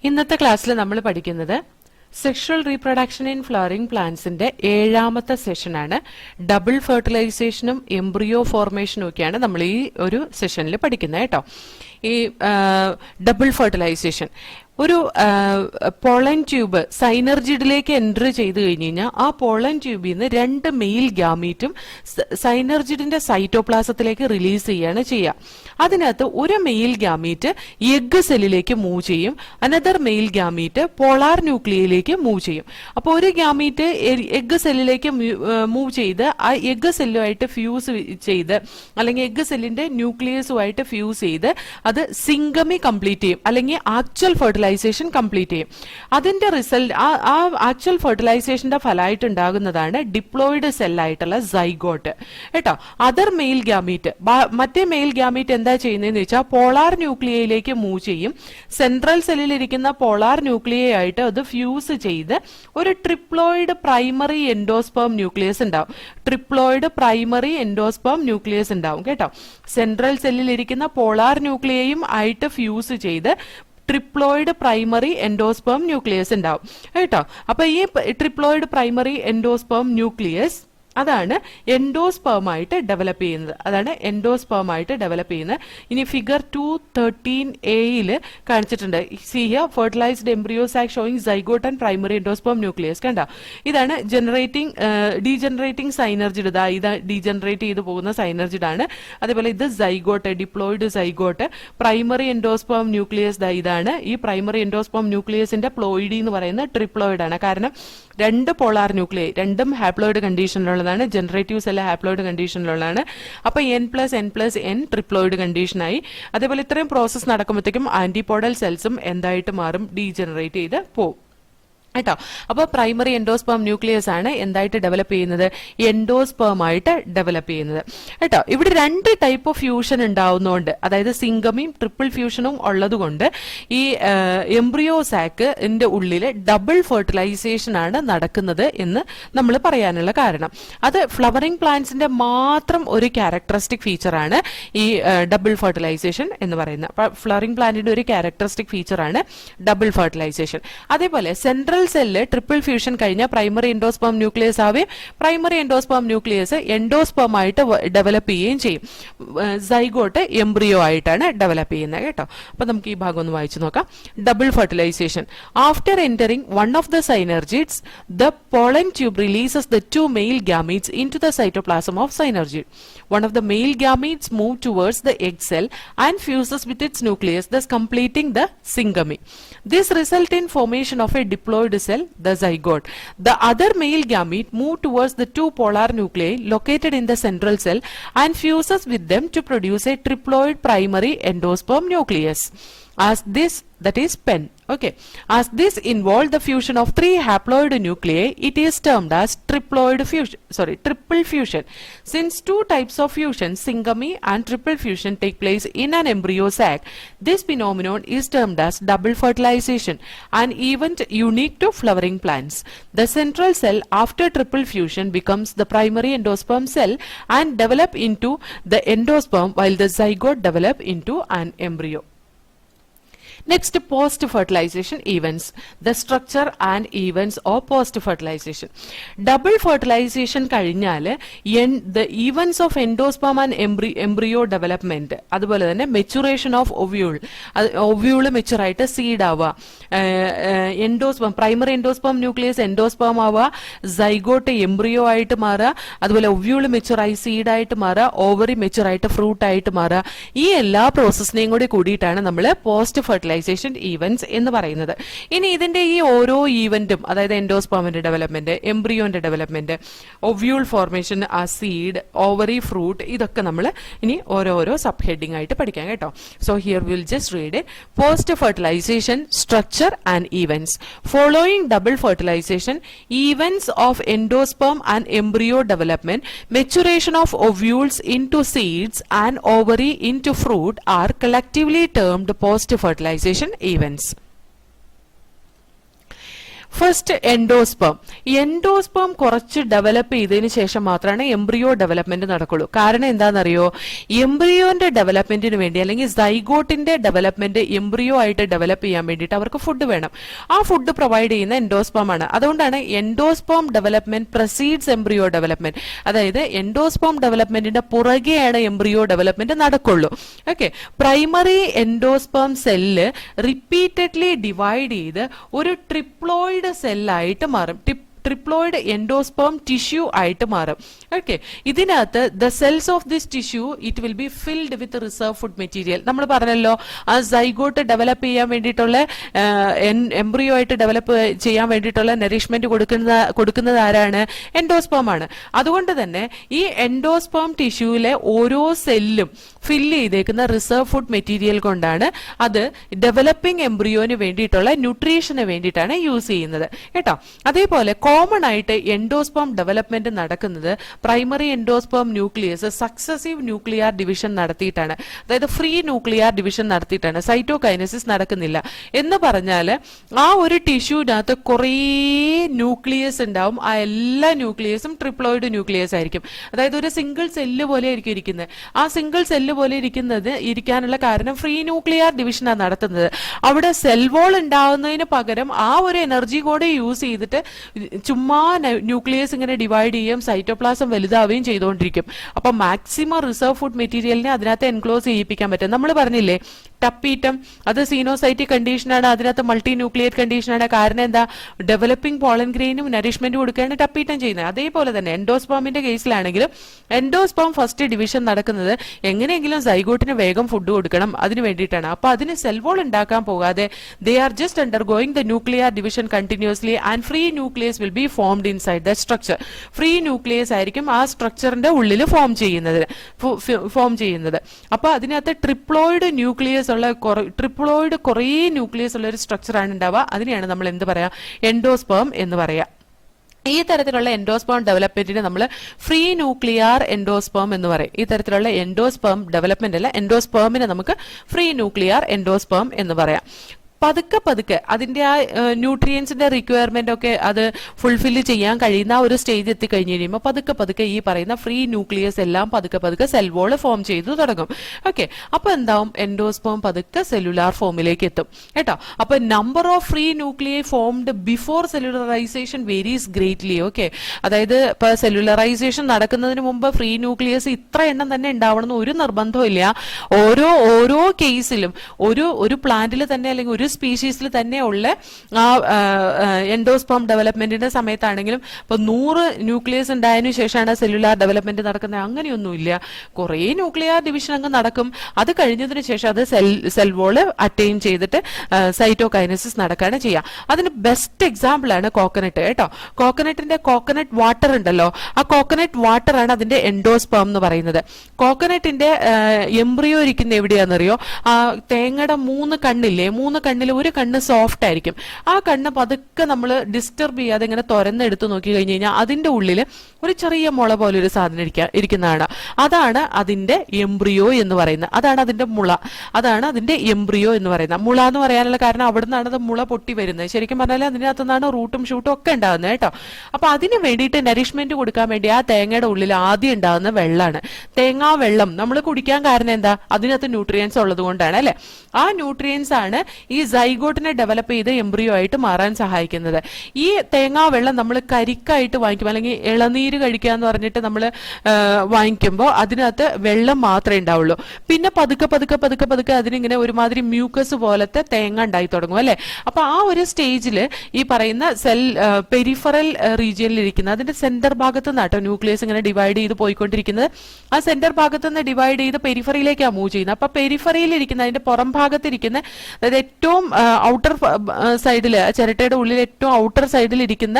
ഇന്നത്തെ ക്ലാസ്സിൽ നമ്മൾ പഠിക്കുന്നത് സെക്ഷൽ റീപ്രൊഡക്ഷൻ ഇൻ ഫ്ലവറിംഗ് പ്ലാന്റ്സിന്റെ 7ാമത്തെ സെഷനാണ്. ഡബിൾ ഫെർട്ടിലൈസേഷനും എംബ്രിയോ ഫോർമേഷനും ഒക്കെയാണ് നമ്മൾ ഈ ഒരു സെഷനിൽ പഠിക്കുന്നത് കേട്ടോ. ഈ ഡബിൾ ഫെർട്ടിലൈസേഷൻ ഒരു പോളൻ ട്യൂബ് സൈനർജിഡിലേക്ക് എൻറ്റർ ചെയ്ത് കഴിഞ്ഞ് കഴിഞ്ഞാൽ ആ പോളൻ ട്യൂബിൽ നിന്ന് 2 മെയിൽ ഗ്യാമീറ്റും സൈനർജിഡിന്റെ സൈറ്റോപ്ലാസത്തിലേക്ക് റിലീസ് ചെയ്യാണ് ചെയ്യുക. അതിനകത്ത് ഒരു മെയിൽ ഗ്യാമീറ്റ് എഗ് സെല്ലിലേക്ക് മൂവ് ചെയ്യും, അനദർ മെയിൽ ഗ്യാമീറ്റ് പോളാർ ന്യൂക്ലിയയിലേക്ക് മൂവ് ചെയ്യും. അപ്പോൾ ഒരു ഗ്യാമീറ്റ് എഗ് സെല്ലിലേക്ക് മൂവ് ചെയ്ത് ആ എഗ് സെല്ലുമായിട്ട് ഫ്യൂസ് ചെയ്ത് അല്ലെങ്കിൽ എഗ് സെല്ലിന്റെ ന്യൂക്ലിയസുമായിട്ട് ഫ്യൂസ് ചെയ്ത് അത് സിംഗമി കംപ്ലീറ്റ് ചെയ്യും, അല്ലെങ്കിൽ ആക്ച്വൽ ഫെർട്ടിലൈസേഷൻ കംപ്ലീറ്റ് ചെയ്യും. അതിന്റെ റിസൾട്ട് ആ ആക്ച്വൽ ഫെർട്ടിലൈസേഷന്റെ ഫലമായിട്ട് ഉണ്ടാകുന്നതാണ് ഡിപ്ലോയിഡ് സെല്ലായിട്ടുള്ള സൈഗോട്ട് കേട്ടോ. അതർ മെയിൽ ഗ്യാമീറ്റ്, മറ്റേ മെയിൽ ഗ്യാമീറ്റ് എന്താ ചെയ്യുന്നതെന്ന് വെച്ചാൽ പോളാർ ന്യൂക്ലിയയിലേക്ക് മൂവ് ചെയ്യും. സെൻട്രൽ സെല്ലിൽ ഇരിക്കുന്ന പോളാർ ന്യൂക്ലിയയായിട്ട് അത് ഫ്യൂസ് ചെയ്ത് ഒരു ട്രിപ്ലോയിഡ് പ്രൈമറി എൻഡോസ്പേം ന്യൂക്ലിയസ് ഉണ്ടാവും. ട്രിപ്ലോയിഡ് പ്രൈമറി എൻഡോസ്പേം ന്യൂക്ലിയസ് ഉണ്ടാവും കേട്ടോ. സെൻട്രൽ സെല്ലിൽ ഇരിക്കുന്ന പോളാർ ന്യൂക്ലിയയും ആയിട്ട് ഫ്യൂസ് ചെയ്ത് ട്രിപ്ലോയിഡ് പ്രൈമറി എൻഡോസ്പേം ന്യൂക്ലിയസ് ഉണ്ടാവും കേട്ടോ. അപ്പൊ ഈ ട്രിപ്ലോയിഡ് പ്രൈമറി എൻഡോസ്പേം ന്യൂക്ലിയസ് അതാണ് എൻഡോസ്പേമായിട്ട് ഡെവലപ്പ് ചെയ്യുന്നത്. അതാണ് എൻഡോസ്പേമായിട്ട് ഡെവലപ്പ് ചെയ്യുന്നത്. ഇനി ഫിഗർ 213A കാണിച്ചിട്ടുണ്ട്. See here fertilized embryo sac showing zygote and primary endosperm nucleus. കണ്ടോ, ഇതാണ് ഡീജനറേറ്റിംഗ് സൈനർജിഡ്. ഇത് ഡീജനറേറ്റ് ചെയ്ത് പോകുന്ന സൈനർജിഡ് ആണ്. അതേപോലെ ഇത് zygote, diploid zygote. Primary endosperm nucleus ഇതാണ്. ഈ പ്രൈമറി എൻഡോസ്പേം ന്യൂക്ലിയസിന്റെ പ്ലോയിഡി എന്ന് പറയുന്നത് ട്രിപ്ലോയിഡ് ആണ്. കാരണം 2 പോളാർ ന്യൂക്ലിയൈ, രണ്ടും ഹാപ്ലോയിഡ് കണ്ടീഷനിലുള്ളതാണ്. ജനറേറ്റീവ് സെൽ ഹാപ്ലോയിഡ് കണ്ടീഷനിലുള്ളതാണ്. അപ്പൊ N+N+N ട്രിപ്ലോയിഡ് കണ്ടീഷനായി. അതേപോലെ ഇത്രയും പ്രോസസ് നടക്കുമ്പോഴത്തേക്കും ആന്റിപോഡൽ സെൽസും എന്തായിട്ട് മാറും, ഡീജനറേറ്റ് ചെയ്ത് പോകും കേട്ടോ. അപ്പൊ പ്രൈമറി എൻഡോസ്പേം ന്യൂക്ലിയസ് ആണ് എന്തായിട്ട് ഡെവലപ്പ് ചെയ്യുന്നത്, എൻഡോസ്പേം ആയിട്ട് ഡെവലപ്പ് ചെയ്യുന്നത് കേട്ടോ. ഇവിടെ 2 ടൈപ്പ് ഓഫ് ഫ്യൂഷൻ ഉണ്ടാവുന്നതുകൊണ്ട്, അതായത് സിംഗമിയും ട്രിപ്പിൾ ഫ്യൂഷനും ഉള്ളതുകൊണ്ട് ഈ എംബ്രിയോ സാക്കിന്റെ ഉള്ളിൽ ഡബിൾ ഫെർട്ടിലൈസേഷൻ ആണ് നടക്കുന്നത് എന്ന് നമ്മൾ പറയാനുള്ള കാരണം. അത് ഫ്ലവറിംഗ് പ്ലാന്റ്സിന്റെ മാത്രം ഒരു ക്യാരക്ടറിസ്റ്റിക് ഫീച്ചറാണ് ഈ ഡബിൾ ഫെർട്ടിലൈസേഷൻ എന്ന് പറയുന്നത്. ഫ്ലവറിംഗ് പ്ലാന്റിന്റെ ഒരു ക്യാരക്ടറിസ്റ്റിക് ഫീച്ചറാണ് ഡബിൾ ഫെർട്ടിലൈസേഷൻ. അതേപോലെ സെൻട്രൽ സെല്ല് ട്രിപ്പിൾ ഫ്യൂഷൻ കഴിഞ്ഞാൽ പ്രൈമറി എൻഡോസ്പേം ന്യൂക്ലിയസ് ആവുകയും പ്രൈമറി എൻഡോസ്പേം ന്യൂക്ലിയസ് എൻഡോസ്പേം ആയിട്ട് ഡെവലപ്പ് ചെയ്യുകയും ചെയ്യും. സൈഗോട്ട് എംബ്രിയോ ആയിട്ടാണ് ഡെവലപ്പ് ചെയ്യുന്നത് കേട്ടോ. അപ്പൊ നമുക്ക് ഈ ഭാഗം ഒന്ന് വായിച്ചു നോക്കാം. Double fertilization. After entering one of the synergids, the pollen tube releases the 2 male gametes into the cytoplasm of synergid. One of the male gametes move towards the egg cell and fuses with its nucleus, thus completing the syngamy. This results in formation of a diploid cell, the zygote. The other male gamete move towards the 2 polar nuclei located in the central cell and fuses with them to produce a triploid primary endosperm nucleus. As this, that is PEN. Okay. As this involved the fusion of 3 haploid nuclei, it is termed as triple fusion. Since 2 types of fusion, syngamy and triple fusion, take place in an embryo sac, this phenomenon is termed as double fertilization, an event unique to flowering plants. The central cell after triple fusion becomes the primary endosperm cell and develop into the endosperm, while the zygote develop into an embryo. Next, post-fertilization events. The structure and events of post-fertilization. Double fertilization കഴിഞ്ഞാൽ the events of endosperm and embryo development, അതുപോലെ തന്നെ maturation of ovule mature ആയിട്ട് seed ആവുക, endosperm primary endosperm nucleus endosperm ആവുക, zygote embryo ആയിട്ട് മാറുക, അതുപോലെ ovule മെച്ചുറായി സീഡായിട്ട് മാറുക, ഓവറി മെച്ചുറായിട്ട് ഫ്രൂട്ട് ആയിട്ട് മാറുക. ഈ എല്ലാ പ്രോസസ്സിനെയും കൂടി കൂടിയിട്ടാണ് നമ്മൾ പോസ്റ്റ് ഫെർട്ടിലൈസേഷൻ ഈവന്റ്സ് എന്ന് പറയുന്നത്. ഇനി ഇതിന്റെ ഈ ഓരോ ഈവന്റും, അതായത് എൻഡോസ്പേമിന്റെ ഡെവലപ്മെന്റ്, എംബ്രിയോന്റെ ഡെവലപ്മെന്റ്, ഒവ്യൂൾ ഫോർമേഷൻ, ആ സീഡ്, ഓവറി, ഫ്രൂട്ട്, ഇതൊക്കെ നമ്മൾ ഇനി ഓരോരോ സബ് ഹെഡിംഗ് ആയിട്ട് പഠിക്കാം കേട്ടോ. So here will just read post fertilization structure and events. Following double fertilization, events of endosperm and embryo development, maturation of ovules into seeds and ovary into fruit are collectively termed post-fertilization events. First endosperm. Endosperm കുറച്ച് develop ചെയ്തതിന് ശേഷം മാത്രമാണ് embryo development നടക്കുള്ളൂ. കാരണം എന്താണെന്നറിയോ, എംബ്രിയോന്റെ ഡെവലപ്മെന്റിന് വേണ്ടി അല്ലെങ്കിൽ സൈഗോട്ടിന്റെ development embryo ആയിട്ട് ഡെവലപ്പ് ചെയ്യാൻ വേണ്ടിയിട്ട് അവർക്ക് ഫുഡ് വേണം. ആ ഫുഡ് പ്രൊവൈഡ് ചെയ്യുന്ന എൻഡോസ്പേം ആണ്. അതുകൊണ്ടാണ് endosperm development precedes embryo development. അതായത് എൻഡോസ്പേം ഡെവലപ്മെന്റിന്റെ പുറകെയാണ് എംബ്രിയോ ഡെവലപ്മെന്റ് നടക്കുള്ളൂ. Okay, primary endosperm cell repeatedly divide ചെയ്ത് ഒരു ട്രിപ്ലോയിഡ് സെല്ലായിട്ട് മാറും. ട്രിപ്ലോയിഡ് എൻഡോസ്പേം ടിഷ്യൂ ആയിട്ട് മാറും. ഓക്കെ, ഇതിനകത്ത് the cells of this tissue it will be filled with reserve food material. നമ്മൾ പറഞ്ഞല്ലോ, ആ സൈഗോട്ട് ഡെവലപ്പ് ചെയ്യാൻ വേണ്ടിയിട്ടുള്ള എംബ്രിയോ ആയിട്ട് ഡെവലപ്പ് ചെയ്യാൻ വേണ്ടിയിട്ടുള്ള നറിഷ്മെന്റ് കൊടുക്കുന്നത് ആരാണ്? എൻഡോസ്പേം ആണ്. അതുകൊണ്ട് തന്നെ ഈ എൻഡോസ്പേം ടിഷ്യൂവിലെ ഓരോ സെല്ലും ഫില്ല് ചെയ്തേക്കുന്ന റിസർവ് ഫുഡ് മെറ്റീരിയൽ കൊണ്ടാണ് അത് ഡെവലപ്പിംഗ് എംബ്രിയോന് വേണ്ടിയിട്ടുള്ള ന്യൂട്രീഷന് വേണ്ടിയിട്ടാണ് യൂസ് ചെയ്യുന്നത് കേട്ടോ. അതേപോലെ കോമൺ ആയിട്ട് എൻഡോസ്പേം ഡെവലപ്മെന്റ് നടക്കുന്നത് primary endosperm nucleus successive nuclear division നടത്തിയിട്ടാണ്. അതായത് ഫ്രീ ന്യൂക്ലിയർ ഡിവിഷൻ നടത്തിയിട്ടാണ്. സൈറ്റോകൈനസിസ് നടക്കുന്നില്ല. എന്ന് പറഞ്ഞാൽ ആ ഒരു ടിഷ്യൂവിനകത്ത് കുറേ ന്യൂക്ലിയസ് ഉണ്ടാവും. ആ എല്ലാ ന്യൂക്ലിയസും ട്രിപ്ലോയിഡ് ന്യൂക്ലിയസ് ആയിരിക്കും. അതായത് ഒരു സിംഗിൾ സെല്ല് പോലെ ആയിരിക്കും ഇരിക്കുന്നത്. ആ സിംഗിൾ സെല്ല് പോലെ ഇരിക്കാനുള്ള കാരണം ഫ്രീ ന്യൂക്ലിയർ ഡിവിഷനാണ് നടത്തുന്നത്. അവിടെ സെൽ വോൾ ഉണ്ടാവുന്നതിന് പകരം ആ ഒരു എനർജി കൂടെ യൂസ് ചെയ്തിട്ട് ചുമ്മാ ന്യൂക്ലിയസ് ഇങ്ങനെ ഡിവൈഡ് ചെയ്യും, സൈറ്റോപ്ലാസം വലുതാവുകയും ചെയ്തുകൊണ്ടിരിക്കും. അപ്പൊ മാക്സിമം റിസർവ് ഫുഡ് മെറ്റീരിയലിനെ അതിനകത്ത് എൻക്ലോസ് ചെയ്യിപ്പിക്കാൻ പറ്റും. നമ്മൾ പറഞ്ഞില്ലേ ടപ്പീറ്റം, അത് സീനോസൈറ്റിക് കണ്ടീഷനാണ്, അതിനകത്ത് മൾട്ടി ന്യൂക്ലിയേറ്റ് കണ്ടീഷനാണ്. കാരണം എന്താ, ഡെവലപ്പിംഗ് പോളൻ ഗ്രെയിനും നറിഷ്മെന്റ് കൊടുക്കുകയാണ് ടപ്പീറ്റം ചെയ്യുന്നത്. അതേപോലെ തന്നെ എൻഡോസ്പേമിന്റെ കേസിലാണെങ്കിലും എൻഡോസ്പേം ഫസ്റ്റ് ഡിവിഷൻ നടക്കുന്നത് എങ്ങനെയെങ്കിലും സൈഗോട്ടിന് വേഗം ഫുഡ് കൊടുക്കണം, അതിന് വേണ്ടിയിട്ടാണ്. അപ്പൊ അതിന് സെൽ വോൾ ഉണ്ടാക്കാൻ പോകാതെ they are just undergoing the nuclear division continuously and free nucleus will be formed inside the structure. Free nucleus ആയിരിക്കും ആ സ്ട്രക്ചറിന്റെ ഉള്ളിൽ ഫോം ചെയ്യുന്നത്. അപ്പൊ അതിനകത്ത് ട്രിപ്ലോയിഡ് ന്യൂക്ലിയസ് ഉള്ള കുറേ ന്യൂക്ലിയസ് ഉള്ള ഒരു സ്ട്രക്ചറാണ് ഉണ്ടാവുക. അതിനെയാണ് നമ്മൾ എന്ത് പറയാ, എൻഡോസ്പേം എന്ന് പറയാ. ഈ തരത്തിലുള്ള എൻഡോസ്പേം ഡെവലപ്മെന്റിന് നമ്മൾ ഫ്രീ ന്യൂക്ലിയർ എൻഡോസ്പേം എന്ന് പറയും. ഈ തരത്തിലുള്ള എൻഡോസ്പേം ഡെവലപ്മെന്റ് അല്ല, എൻഡോസ്പേമിനെ നമുക്ക് ഫ്രീ ന്യൂക്ലിയർ എൻഡോസ്പേം എന്ന് പറയാം. പതുക്കെ അതിന്റെ ആ ന്യൂട്രിയൻസിന്റെ റിക്വയർമെന്റ് ഒക്കെ അത് ഫുൾഫില്ല് ചെയ്യാൻ കഴിയുന്ന ഒരു സ്റ്റേജ് എത്തിക്കഴിഞ്ഞ് കഴിയുമ്പോൾ പതുക്കെ ഈ പറയുന്ന ഫ്രീ ന്യൂക്ലിയസ് എല്ലാം പതുക്കെ സെൽ വോൾ ഫോം ചെയ്തു തുടങ്ങും. ഓക്കെ, അപ്പൊ എന്താവും, എൻഡോസ്പേം പതുക്കെ സെല്ലുലാർ ഫോമിലേക്ക് എത്തും കേട്ടോ. അപ്പൊ number of free nuclei formed before cellularization varies greatly. Okay, അതായത് ഇപ്പൊ സെല്ലുലറൈസേഷൻ നടക്കുന്നതിന് മുമ്പ് ഫ്രീ ന്യൂക്ലിയസ് ഇത്ര എണ്ണം തന്നെ ഉണ്ടാവണമെന്ന് ഒരു നിർബന്ധവും ഇല്ല. ഓരോ കേസിലും ഒരു പ്ലാന്റിൽ തന്നെ അല്ലെങ്കിൽ ഒരു സ്പീഷീസിൽ തന്നെ ഉള്ള ആ എൻഡോസ്പേം ഡെവലപ്മെന്റിന്റെ സമയത്താണെങ്കിലും ഇപ്പൊ 100 ന്യൂക്ലിയസ് ഉണ്ടായതിനു ശേഷമാണ് സെല്ലുലാർ ഡെവലപ്മെന്റ് നടക്കുന്നത്. അങ്ങനെയൊന്നുമില്ല. കുറെ ന്യൂക്ലിയർ ഡിവിഷൻ അങ്ങ് നടക്കും. അത് കഴിഞ്ഞതിന് ശേഷം അത് സെൽ വോള് അറ്റൈൻ ചെയ്തിട്ട് സൈറ്റോകൈനസിസ് നടക്കുകയാണ് ചെയ്യുക. അതിന് ബെസ്റ്റ് എക്സാമ്പിൾ ആണ് കോക്കനട്ട് കേട്ടോ. കോക്കനട്ട് വാട്ടർ ഉണ്ടല്ലോ, ആ കോക്കനട്ട് വാട്ടർ ആണ് അതിന്റെ എൻഡോസ്പേം എന്ന് പറയുന്നത്. കോക്കനട്ടിന്റെ എംബ്രിയോ ഇരിക്കുന്ന എവിടെയാണെന്നറിയോ, ആ തേങ്ങയുടെ 3 കണ്ണില്ലേ, 3 കണ്ണിൽ ഒരു കണ്ണ് സോഫ്റ്റ് ആയിരിക്കും. ആ കണ്ണ് പതുക്കെ നമ്മൾ ഡിസ്റ്റർബ് ചെയ്യാതെ ഇങ്ങനെ തുറന്നെടുത്ത് നോക്കി കഴിഞ്ഞു കഴിഞ്ഞാൽ അതിന്റെ ഉള്ളിൽ ഒരു ചെറിയ മുള പോലെ ഒരു സാധനം ഇരിക്കുന്നതാണ്. അതാണ് അതിന്റെ എംബ്രിയോ എന്ന് പറയുന്നത്. അതാണ് അതിന്റെ മുള, അതാണ് അതിന്റെ എംബ്രിയോ എന്ന് പറയുന്നത്. മുള എന്ന് പറയാനുള്ള കാരണം അവിടെ നിന്നാണ് അത് മുള പൊട്ടി വരുന്നത്. ശരിക്കും പറഞ്ഞാൽ അതിനകത്തു നിന്നാണ് റൂട്ടും ഷൂട്ടും ഒക്കെ ഉണ്ടാകുന്നത് കേട്ടോ. അപ്പൊ അതിന് വേണ്ടിയിട്ട് നറിഷ്മെന്റ് കൊടുക്കാൻ വേണ്ടി ആ തേങ്ങയുടെ ഉള്ളിൽ ആദ്യം ഉണ്ടാകുന്ന വെള്ളമാണ്. തേങ്ങാ വെള്ളം നമ്മൾ കുടിക്കാൻ കാരണം എന്താ, അതിനകത്ത് ന്യൂട്രിയൻസ് ഉള്ളത് കൊണ്ടാണ് അല്ലെ. ആ ന്യൂട്രിയൻസ് ആണ് ഈ സൈഗോട്ടിനെ ഡെവലപ്പ് ചെയ്ത് എംബ്രിയോ ആയിട്ട് മാറാൻ സഹായിക്കുന്നത്. ഈ തേങ്ങാ വെള്ളം നമ്മൾ കരിക്കായിട്ട് വാങ്ങിക്കും, അല്ലെങ്കിൽ ഇളനീര് കഴിക്കുക എന്ന് പറഞ്ഞിട്ട് നമ്മൾ വാങ്ങിക്കുമ്പോൾ അതിനകത്ത് വെള്ളം മാത്രമേ ഉണ്ടാവുള്ളൂ. പിന്നെ പതുക്കെ അതിനിങ്ങനെ ഒരുമാതിരി മ്യൂക്കസ് പോലത്തെ തേങ്ങ ഉണ്ടായി തുടങ്ങും അല്ലെ. അപ്പൊ ആ ഒരു സ്റ്റേജിൽ ഈ പറയുന്ന സെൽ പെരിഫറൽ റീജിയനിൽ ഇരിക്കുന്ന അതിന്റെ സെന്റർ ഭാഗത്ത് നിന്നാട്ടോ ന്യൂക്ലിയസ് ഇങ്ങനെ ഡിവൈഡ് ചെയ്ത് പോയിക്കൊണ്ടിരിക്കുന്നത്. ആ സെന്റർ ഭാഗത്ത് നിന്ന് ഡിവൈഡ് ചെയ്ത് പെരിഫറിയിലേക്കാണ് മൂവ് ചെയ്യുന്നത്. അപ്പൊ പെരിഫറിയിൽ ഇരിക്കുന്ന അതിന്റെ പുറം ഭാഗത്തിരിക്കുന്ന, അതായത് ഏറ്റവും ഔട്ടർ സൈഡിൽ, ചിരട്ടയുടെ ഉള്ളിൽ ഏറ്റവും ഔട്ടർ സൈഡിൽ ഇരിക്കുന്ന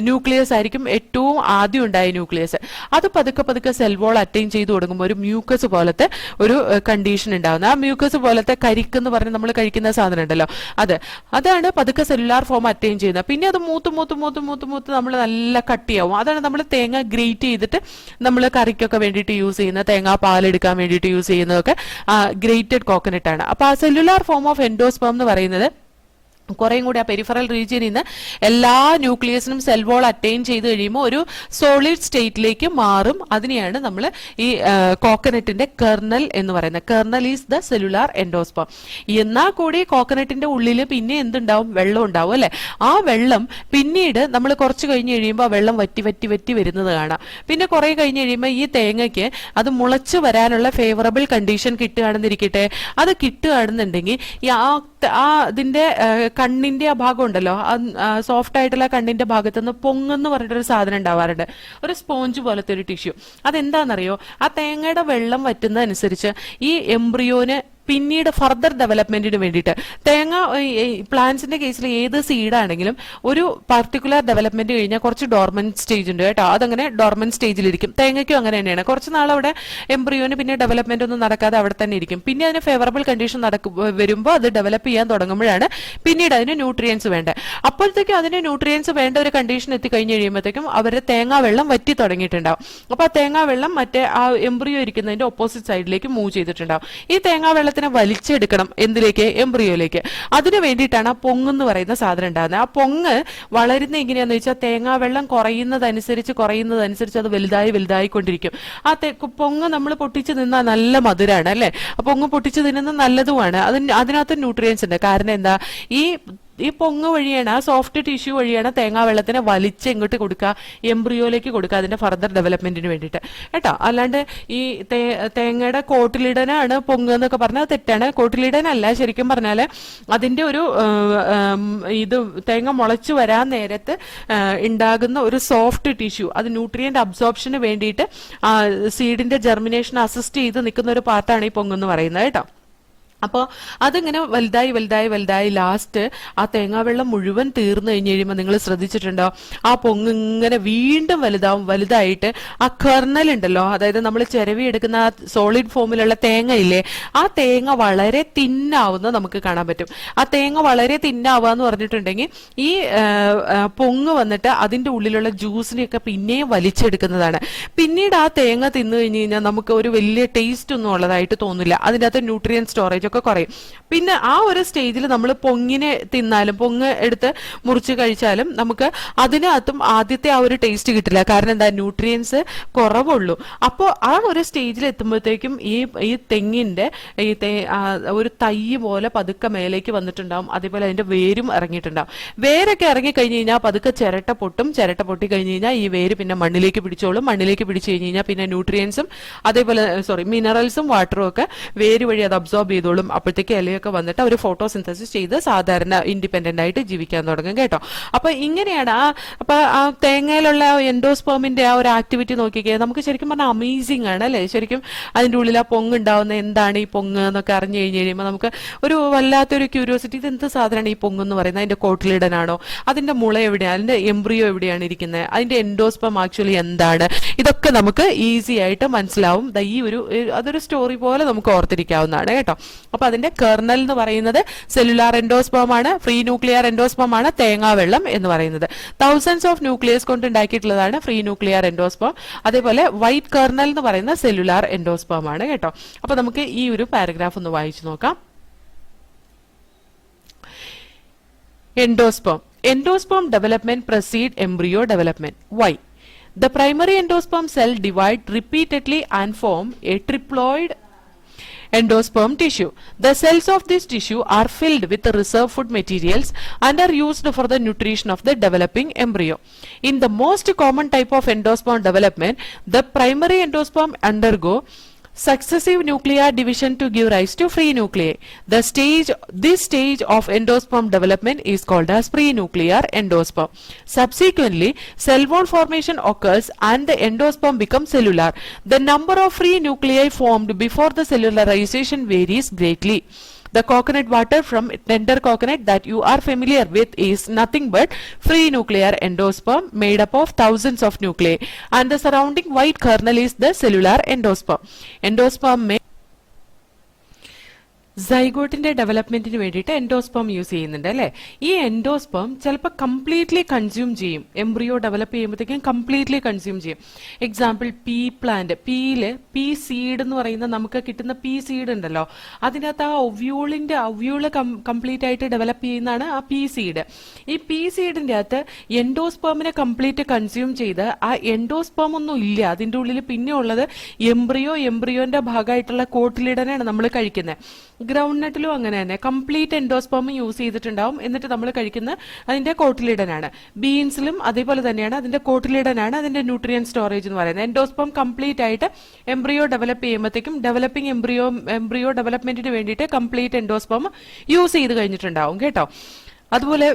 ന്യൂക്ലിയസ് ആയിരിക്കും ഏറ്റവും ആദ്യം ഉണ്ടായ ന്യൂക്ലിയസ്. അത് പതുക്കെ സെൽ വോൾ അറ്റൈൻ ചെയ്ത് തുടങ്ങുമ്പോൾ ഒരു മ്യൂക്കസ് പോലത്തെ ഒരു കണ്ടീഷൻ ഉണ്ടാകുന്നത്. ആ മ്യൂക്കസ് പോലത്തെ കരിക്ക് എന്ന് പറഞ്ഞ് നമ്മൾ കഴിക്കുന്ന സാധനം ഉണ്ടല്ലോ, അതാണ് പതുക്കെ സെല്ലുലാർ ഫോം അറ്റൈൻ ചെയ്യുന്നത്. പിന്നെ അത് മൂത്ത് നമ്മൾ നല്ല കട്ടിയാവും. അതാണ് നമ്മൾ തേങ്ങ ഗ്രേറ്റ് ചെയ്തിട്ട് നമ്മൾ കറിക്കൊക്കെ വേണ്ടിയിട്ട് യൂസ് ചെയ്യുന്ന, തേങ്ങാ പാലെടുക്കാൻ വേണ്ടിയിട്ട് യൂസ് ചെയ്യുന്നതൊക്കെ ഗ്രേറ്റഡ് കോക്കനട്ട് ആണ്. അപ്പൊ ആ സെല്ലുലാർ ഫോം ഓഫ് എൻഡോസ്പേം എന്ന് പറയുന്നത് കുറേയും കൂടി ആ പെരിഫറൽ റീജിയനിൽ നിന്ന് എല്ലാ ന്യൂക്ലിയസിനും സെൽ വോൾ അറ്റൈൻ ചെയ്ത് കഴിയുമ്പോൾ ഒരു സോളിഡ് സ്റ്റേറ്റിലേക്ക് മാറും. അതിനെയാണ് നമ്മൾ ഈ കോക്കനട്ടിന്റെ കെർണൽ എന്ന് പറയുന്നത്. Kernel is the cellular endosperm. എന്നാൽ കൂടി കോക്കനട്ടിന്റെ ഉള്ളിൽ പിന്നെ എന്തുണ്ടാവും? വെള്ളം ഉണ്ടാവും അല്ലെ. ആ വെള്ളം പിന്നീട് നമ്മൾ കുറച്ച് കഴിഞ്ഞ് കഴിയുമ്പോൾ ആ വെള്ളം വറ്റി വറ്റി വറ്റി വരുന്നത് കാണാം. പിന്നെ കുറെ കഴിഞ്ഞ് കഴിയുമ്പോൾ ഈ തേങ്ങയ്ക്ക് അത് മുളച്ചു വരാനുള്ള ഫേവറബിൾ കണ്ടീഷൻ കിട്ടുകയാണെന്നിരിക്കട്ടെ. അത് കിട്ടുകയാണെന്നുണ്ടെങ്കിൽ അതിന്റെ കണ്ണിന്റെ ആ ഭാഗം ഉണ്ടല്ലോ, സോഫ്റ്റ് ആയിട്ടുള്ള കണ്ണിന്റെ ഭാഗത്തുനിന്ന് പൊങ്ങെന്ന് പറഞ്ഞിട്ടൊരു സാധനം ഉണ്ടാവാറുണ്ട്, ഒരു സ്പോഞ്ച് പോലത്തെ ഒരു ടിഷ്യൂ. അതെന്താണെന്നറിയോ? ആ തേങ്ങയുടെ വെള്ളം വറ്റുന്നതനുസരിച്ച് ഈ എംബ്രിയോന് പിന്നീട് ഫർദർ ഡെവലപ്മെന്റിന് വേണ്ടിയിട്ട് തേങ്ങ പ്ലാന്റ്സിന്റെ കേസിൽ ഏത് സീഡാണെങ്കിലും ഒരു പർട്ടിക്കുലർ ഡെവലപ്മെന്റ് കഴിഞ്ഞാൽ കുറച്ച് ഡോർമന്റ് സ്റ്റേജ് ഉണ്ട് കേട്ടോ. അതങ്ങനെ ഡോർമന്റ് സ്റ്റേജിലിരിക്കും. തേങ്ങയ്ക്കും അങ്ങനെ തന്നെയാണ്. കുറച്ച് നാൾ അവിടെ എംബ്രിയോന് പിന്നെ ഡെവലപ്മെന്റ് ഒന്നും നടക്കാതെ അവിടെ തന്നെ ഇരിക്കും. പിന്നെ അതിന് ഫേവറബിൾ കണ്ടീഷൻ വരുമ്പോൾ അത് ഡെവലപ്പ് ചെയ്യാൻ തുടങ്ങുമ്പോഴാണ് പിന്നീട് അതിന് ന്യൂട്രിയൻസ് വേണ്ടത്. അപ്പോഴത്തേക്കും അതിന് ന്യൂട്രിയൻസ് വേണ്ട ഒരു കണ്ടീഷൻ എത്തിക്കഴിഞ്ഞ് കഴിയുമ്പോഴത്തേക്കും അവരുടെ തേങ്ങാ വെള്ളം വറ്റി തുടങ്ങിയിട്ടുണ്ടാവും. അപ്പൊ ആ തേങ്ങാ വെള്ളം മറ്റേ ആ എംബ്രിയോ ഇരിക്കുന്നതിന്റെ ഓപ്പോസിറ്റ് സൈഡിലേക്ക് മൂവ് ചെയ്തിട്ടുണ്ടാവും. ഈ തേങ്ങാ വെള്ളത്തിനെ വലിച്ചെടുക്കണം എന്തിലേക്ക്? എംബ്രിയോയിലേക്ക്. അതിനു വേണ്ടിയിട്ടാണ് ആ പൊങ്ങെന്ന് പറയുന്ന സാധനം ഉണ്ടാകുന്നത്. ആ പൊങ്ങ് വളരുന്ന എങ്ങനെയാന്ന് വെച്ചാൽ തേങ്ങാ വെള്ളം കുറയുന്നതനുസരിച്ച് അത് വലുതായിക്കൊണ്ടിരിക്കും. ആ പൊങ്ങ് നമ്മൾ പൊട്ടിച്ച് നിന്നാൽ നല്ല മധുരാണ് അല്ലെ. ആ പൊങ്ങ് പൊട്ടിച്ച് തിന്നുന്നത് നല്ലതുമാണ്. അതിനകത്ത് ന്യൂട്രിയൻസ് ഉണ്ട്. കാരണം എന്താ? ഈ പൊങ്ങ് വഴിയാണ്, ആ സോഫ്റ്റ് ടിഷ്യൂ വഴിയാണ് തേങ്ങാ വെള്ളത്തിനെ വലിച്ച് എങ്ങോട്ട് കൊടുക്കുക? എംബ്രിയോയിലേക്ക് കൊടുക്കുക, അതിന്റെ ഫർദർ ഡെവലപ്മെന്റിന് വേണ്ടിയിട്ട് കേട്ടോ. അല്ലാണ്ട് ഈ തേങ്ങയുടെ കോട്ടിലിടനാണ് പൊങ്ങ് എന്നൊക്കെ പറഞ്ഞാൽ തെറ്റാണ്. കോട്ടിലിടനല്ല, ശരിക്കും പറഞ്ഞാല് അതിന്റെ ഒരു ഇത് തേങ്ങ മുളച്ചു വരാൻ നേരത്ത് ഉണ്ടാകുന്ന ഒരു സോഫ്റ്റ് ടിഷ്യൂ, അത് ന്യൂട്രിയന്റ് അബ്സോർപ്ഷന് വേണ്ടിയിട്ട് സീഡിന്റെ ജെർമിനേഷൻ അസിസ്റ്റ് ചെയ്ത് നിൽക്കുന്ന ഒരു പാർട്ടാണ് ഈ പൊങ്ങെന്ന് പറയുന്നത് കേട്ടോ. അപ്പോൾ അതിങ്ങനെ വലുതായി ലാസ്റ്റ് ആ തേങ്ങാവെള്ളം മുഴുവൻ തീർന്നു കഴിഞ്ഞ് കഴിയുമ്പോൾ നിങ്ങൾ ശ്രദ്ധിച്ചിട്ടുണ്ടോ? ആ പൊങ്ങ് ഇങ്ങനെ വീണ്ടും വലുതായിട്ട് ആ കെർണൽ ഉണ്ടല്ലോ, അതായത് നമ്മൾ ചിരവി എടുക്കുന്ന ആ സോളിഡ് ഫോമിലുള്ള തേങ്ങ ഇല്ലേ, ആ തേങ്ങ വളരെ തിന്നാവുന്നത് നമുക്ക് കാണാൻ പറ്റും. ആ തേങ്ങ വളരെ തിന്നാവുക എന്ന് പറഞ്ഞിട്ടുണ്ടെങ്കിൽ ഈ പൊങ്ങ് വന്നിട്ട് അതിന്റെ ഉള്ളിലുള്ള ജ്യൂസിനെയൊക്കെ പിന്നെയും വലിച്ചെടുക്കുന്നതാണ്. പിന്നീട് ആ തേങ്ങ തിന്നു കഴിഞ്ഞ് കഴിഞ്ഞാൽ നമുക്ക് ഒരു വലിയ ടേസ്റ്റ് ഒന്നും ഉള്ളതായിട്ട് തോന്നില്ല. അതിൻ്റെ അകത്ത് ന്യൂട്രിയൻ സ്റ്റോറേജ് ഒക്കെ കുറയും. പിന്നെ ആ ഒരു സ്റ്റേജിൽ നമ്മൾ പൊങ്ങിനെ തിന്നാലും, പൊങ്ങ് എടുത്ത് മുറിച്ച് കഴിച്ചാലും നമുക്ക് അതിനകത്തും ആദ്യത്തെ ആ ഒരു ടേസ്റ്റ് കിട്ടില്ല. കാരണം എന്താ? ന്യൂട്രിയൻസ് കുറവുള്ളൂ. അപ്പോൾ ആ ഒരു സ്റ്റേജിൽ എത്തുമ്പോഴത്തേക്കും ഈ തെങ്ങിന്റെ ഒരു തൈ പോലെ പതുക്കെ മേലേക്ക് വന്നിട്ടുണ്ടാവും. അതേപോലെ അതിന്റെ വേരും ഇറങ്ങിയിട്ടുണ്ടാവും. വേരൊക്കെ ഇറങ്ങി കഴിഞ്ഞ് കഴിഞ്ഞാൽ പതുക്കെ ചിരട്ട പൊട്ടി കഴിഞ്ഞ് കഴിഞ്ഞാൽ ഈ വേര് പിന്നെ മണ്ണിലേക്ക് പിടിച്ചോളും. മണ്ണിലേക്ക് പിടിച്ചു കഴിഞ്ഞ് കഴിഞ്ഞാൽ പിന്നെ ന്യൂട്രിയൻസും അതേപോലെ മിനറൽസും വാട്ടറും ഒക്കെ വേര് വഴി അത് അബ്സോർബ് ചെയ്തോളും. അപ്പോഴത്തേക്ക് ഇലയൊക്കെ വന്നിട്ട് അവർ ഫോട്ടോസിന്തസിസ് ചെയ്ത് സാധാരണ ഇൻഡിപെൻഡന്റ് ആയിട്ട് ജീവിക്കാൻ തുടങ്ങും കേട്ടോ. അപ്പൊ ഇങ്ങനെയാണ് ആ തേങ്ങയിലുള്ള എൻഡോസ്പേമിന്റെ ആ ഒരു ആക്ടിവിറ്റി നോക്കിക്കേ. നമുക്ക് ശരിക്കും പറഞ്ഞാൽ അമേസിംഗ് ആണ് അല്ലെ. ശരിക്കും അതിന്റെ ഉള്ളിൽ ആ പൊങ്ങ് ഉണ്ടാവുന്ന എന്താണ് ഈ പൊങ്ങ് എന്നൊക്കെ അറിഞ്ഞു കഴിഞ്ഞ് കഴിയുമ്പോൾ നമുക്ക് ഒരു വല്ലാത്തൊരു ക്യൂരിയോസിറ്റി. ഇത് എന്ത് സാധനമാണ് ഈ പൊങ്ങ് എന്ന് പറയുന്നത്? അതിന്റെ കോട്ടിലിടനാണോ? അതിന്റെ മുള എവിടെയാണ്? അതിന്റെ എംബ്രിയോ എവിടെയാണ് ഇരിക്കുന്നത്? അതിന്റെ എൻഡോസ്പം ആക്ച്വലി എന്താണ്? ഇതൊക്കെ നമുക്ക് ഈസി ആയിട്ട് മനസ്സിലാവും. അതൊരു സ്റ്റോറി പോലെ നമുക്ക് ഓർത്തിരിക്കാവുന്നതാണ് കേട്ടോ. അപ്പൊ അതിന്റെ കെർണൽ എന്ന് പറയുന്നത് സെല്ലുലാർ എൻഡോസ്പേം ആണ്. ഫ്രീ ന്യൂക്ലിയർ എൻഡോസ്പേം ആണ് തേങ്ങാവെള്ളം എന്ന് പറയുന്നത്. തൗസൻഡ്സ് ഓഫ് ന്യൂക്ലിയസ് കൊണ്ട് ഉണ്ടാക്കിയിട്ടുള്ളതാണ് ഫ്രീ ന്യൂക്ലിയർ എൻഡോസ്പേം. അതേപോലെ വൈറ്റ് കെർണൽ എന്ന് പറയുന്ന സെല്ലുലാർ എൻഡോസ്പേം ആണ് കേട്ടോ. അപ്പൊ നമുക്ക് ഈ ഒരു പാരഗ്രാഫ് ഒന്ന് വായിച്ചു നോക്കാം. Endosperm development precedes embryo development. Why? The primary endosperm cell divide repeatedly and form a triploid endosperm tissue. The cells of this tissue are filled with reserve food materials and are used for the nutrition of the developing embryo. In the most common type of endosperm development, the primary endosperm undergo successive nuclear division to give rise to free nuclei. This stage of endosperm development is called as prenuclear endosperm. Subsequently, cell wall formation occurs and the endosperm becomes cellular. The number of free nuclei formed before the cellularization varies greatly. The coconut water from tender coconut that you are familiar with is nothing but free nuclear endosperm made up of thousands of nuclei, and the surrounding white kernel is the cellular endosperm. Endosperm में സൈഗോട്ടിന്റെ ഡെവലപ്മെന്റിന് വേണ്ടിയിട്ട് endosperm use ചെയ്യുന്നുണ്ട് അല്ലെ. ഈ endosperm ചിലപ്പോൾ completely consume ചെയ്യും. Embryo develop ചെയ്യുമ്പോഴത്തേക്കും completely consume ചെയ്യും. Example pea plant, പീയില് പീ സീഡ് എന്ന് പറയുന്ന നമുക്ക് കിട്ടുന്ന പീ സീഡ് ഉണ്ടല്ലോ, അതിനകത്ത് ആ ഒവ്യൂള് കംപ്ലീറ്റ് ആയിട്ട് ഡെവലപ്പ് ചെയ്യുന്നതാണ് ആ പീ സീഡ്. ഈ പീ സീഡിന്റെ അകത്ത് എൻഡോസ്പേമിനെ കംപ്ലീറ്റ് കൺസ്യൂം ചെയ്ത് ആ എൻഡോസ്പേം ഒന്നും ഇല്ല, അതിന്റെ ഉള്ളിൽ പിന്നെ ഉള്ളത് എംബ്രിയോന്റെ ഭാഗമായിട്ടുള്ള കോട്ടിലിടനാണ് നമ്മൾ കഴിക്കുന്നത്. ഗ്രൗണ്ട് നട്ടിലും അങ്ങനെ തന്നെ കംപ്ലീറ്റ് എൻഡോസ്പേം യൂസ് ചെയ്തിട്ടുണ്ടാവും, എന്നിട്ട് നമ്മൾ കഴിക്കുന്ന അതിന്റെ കോട്ടിലിടനാണ്. ബീൻസിലും അതേപോലെ തന്നെയാണ്, അതിന്റെ കോട്ടിലിടനാണ് അതിന്റെ ന്യൂട്രിയൻ സ്റ്റോറേജ് എന്ന് പറയുന്നത്. എൻഡോസ്പേം കംപ്ലീറ്റ് ആയിട്ട് എംബ്രിയോ ഡെവലപ്പ് ചെയ്യുമ്പോഴത്തേക്കും ഡെവലപ്പിംഗ് എംബ്രിയോ ഡെവലപ്മെന്റിന് വേണ്ടിയിട്ട് കംപ്ലീറ്റ് എൻഡോസ്പേം യൂസ് ചെയ്ത് കഴിഞ്ഞിട്ടുണ്ടാവും കേട്ടോ. അതുപോലെ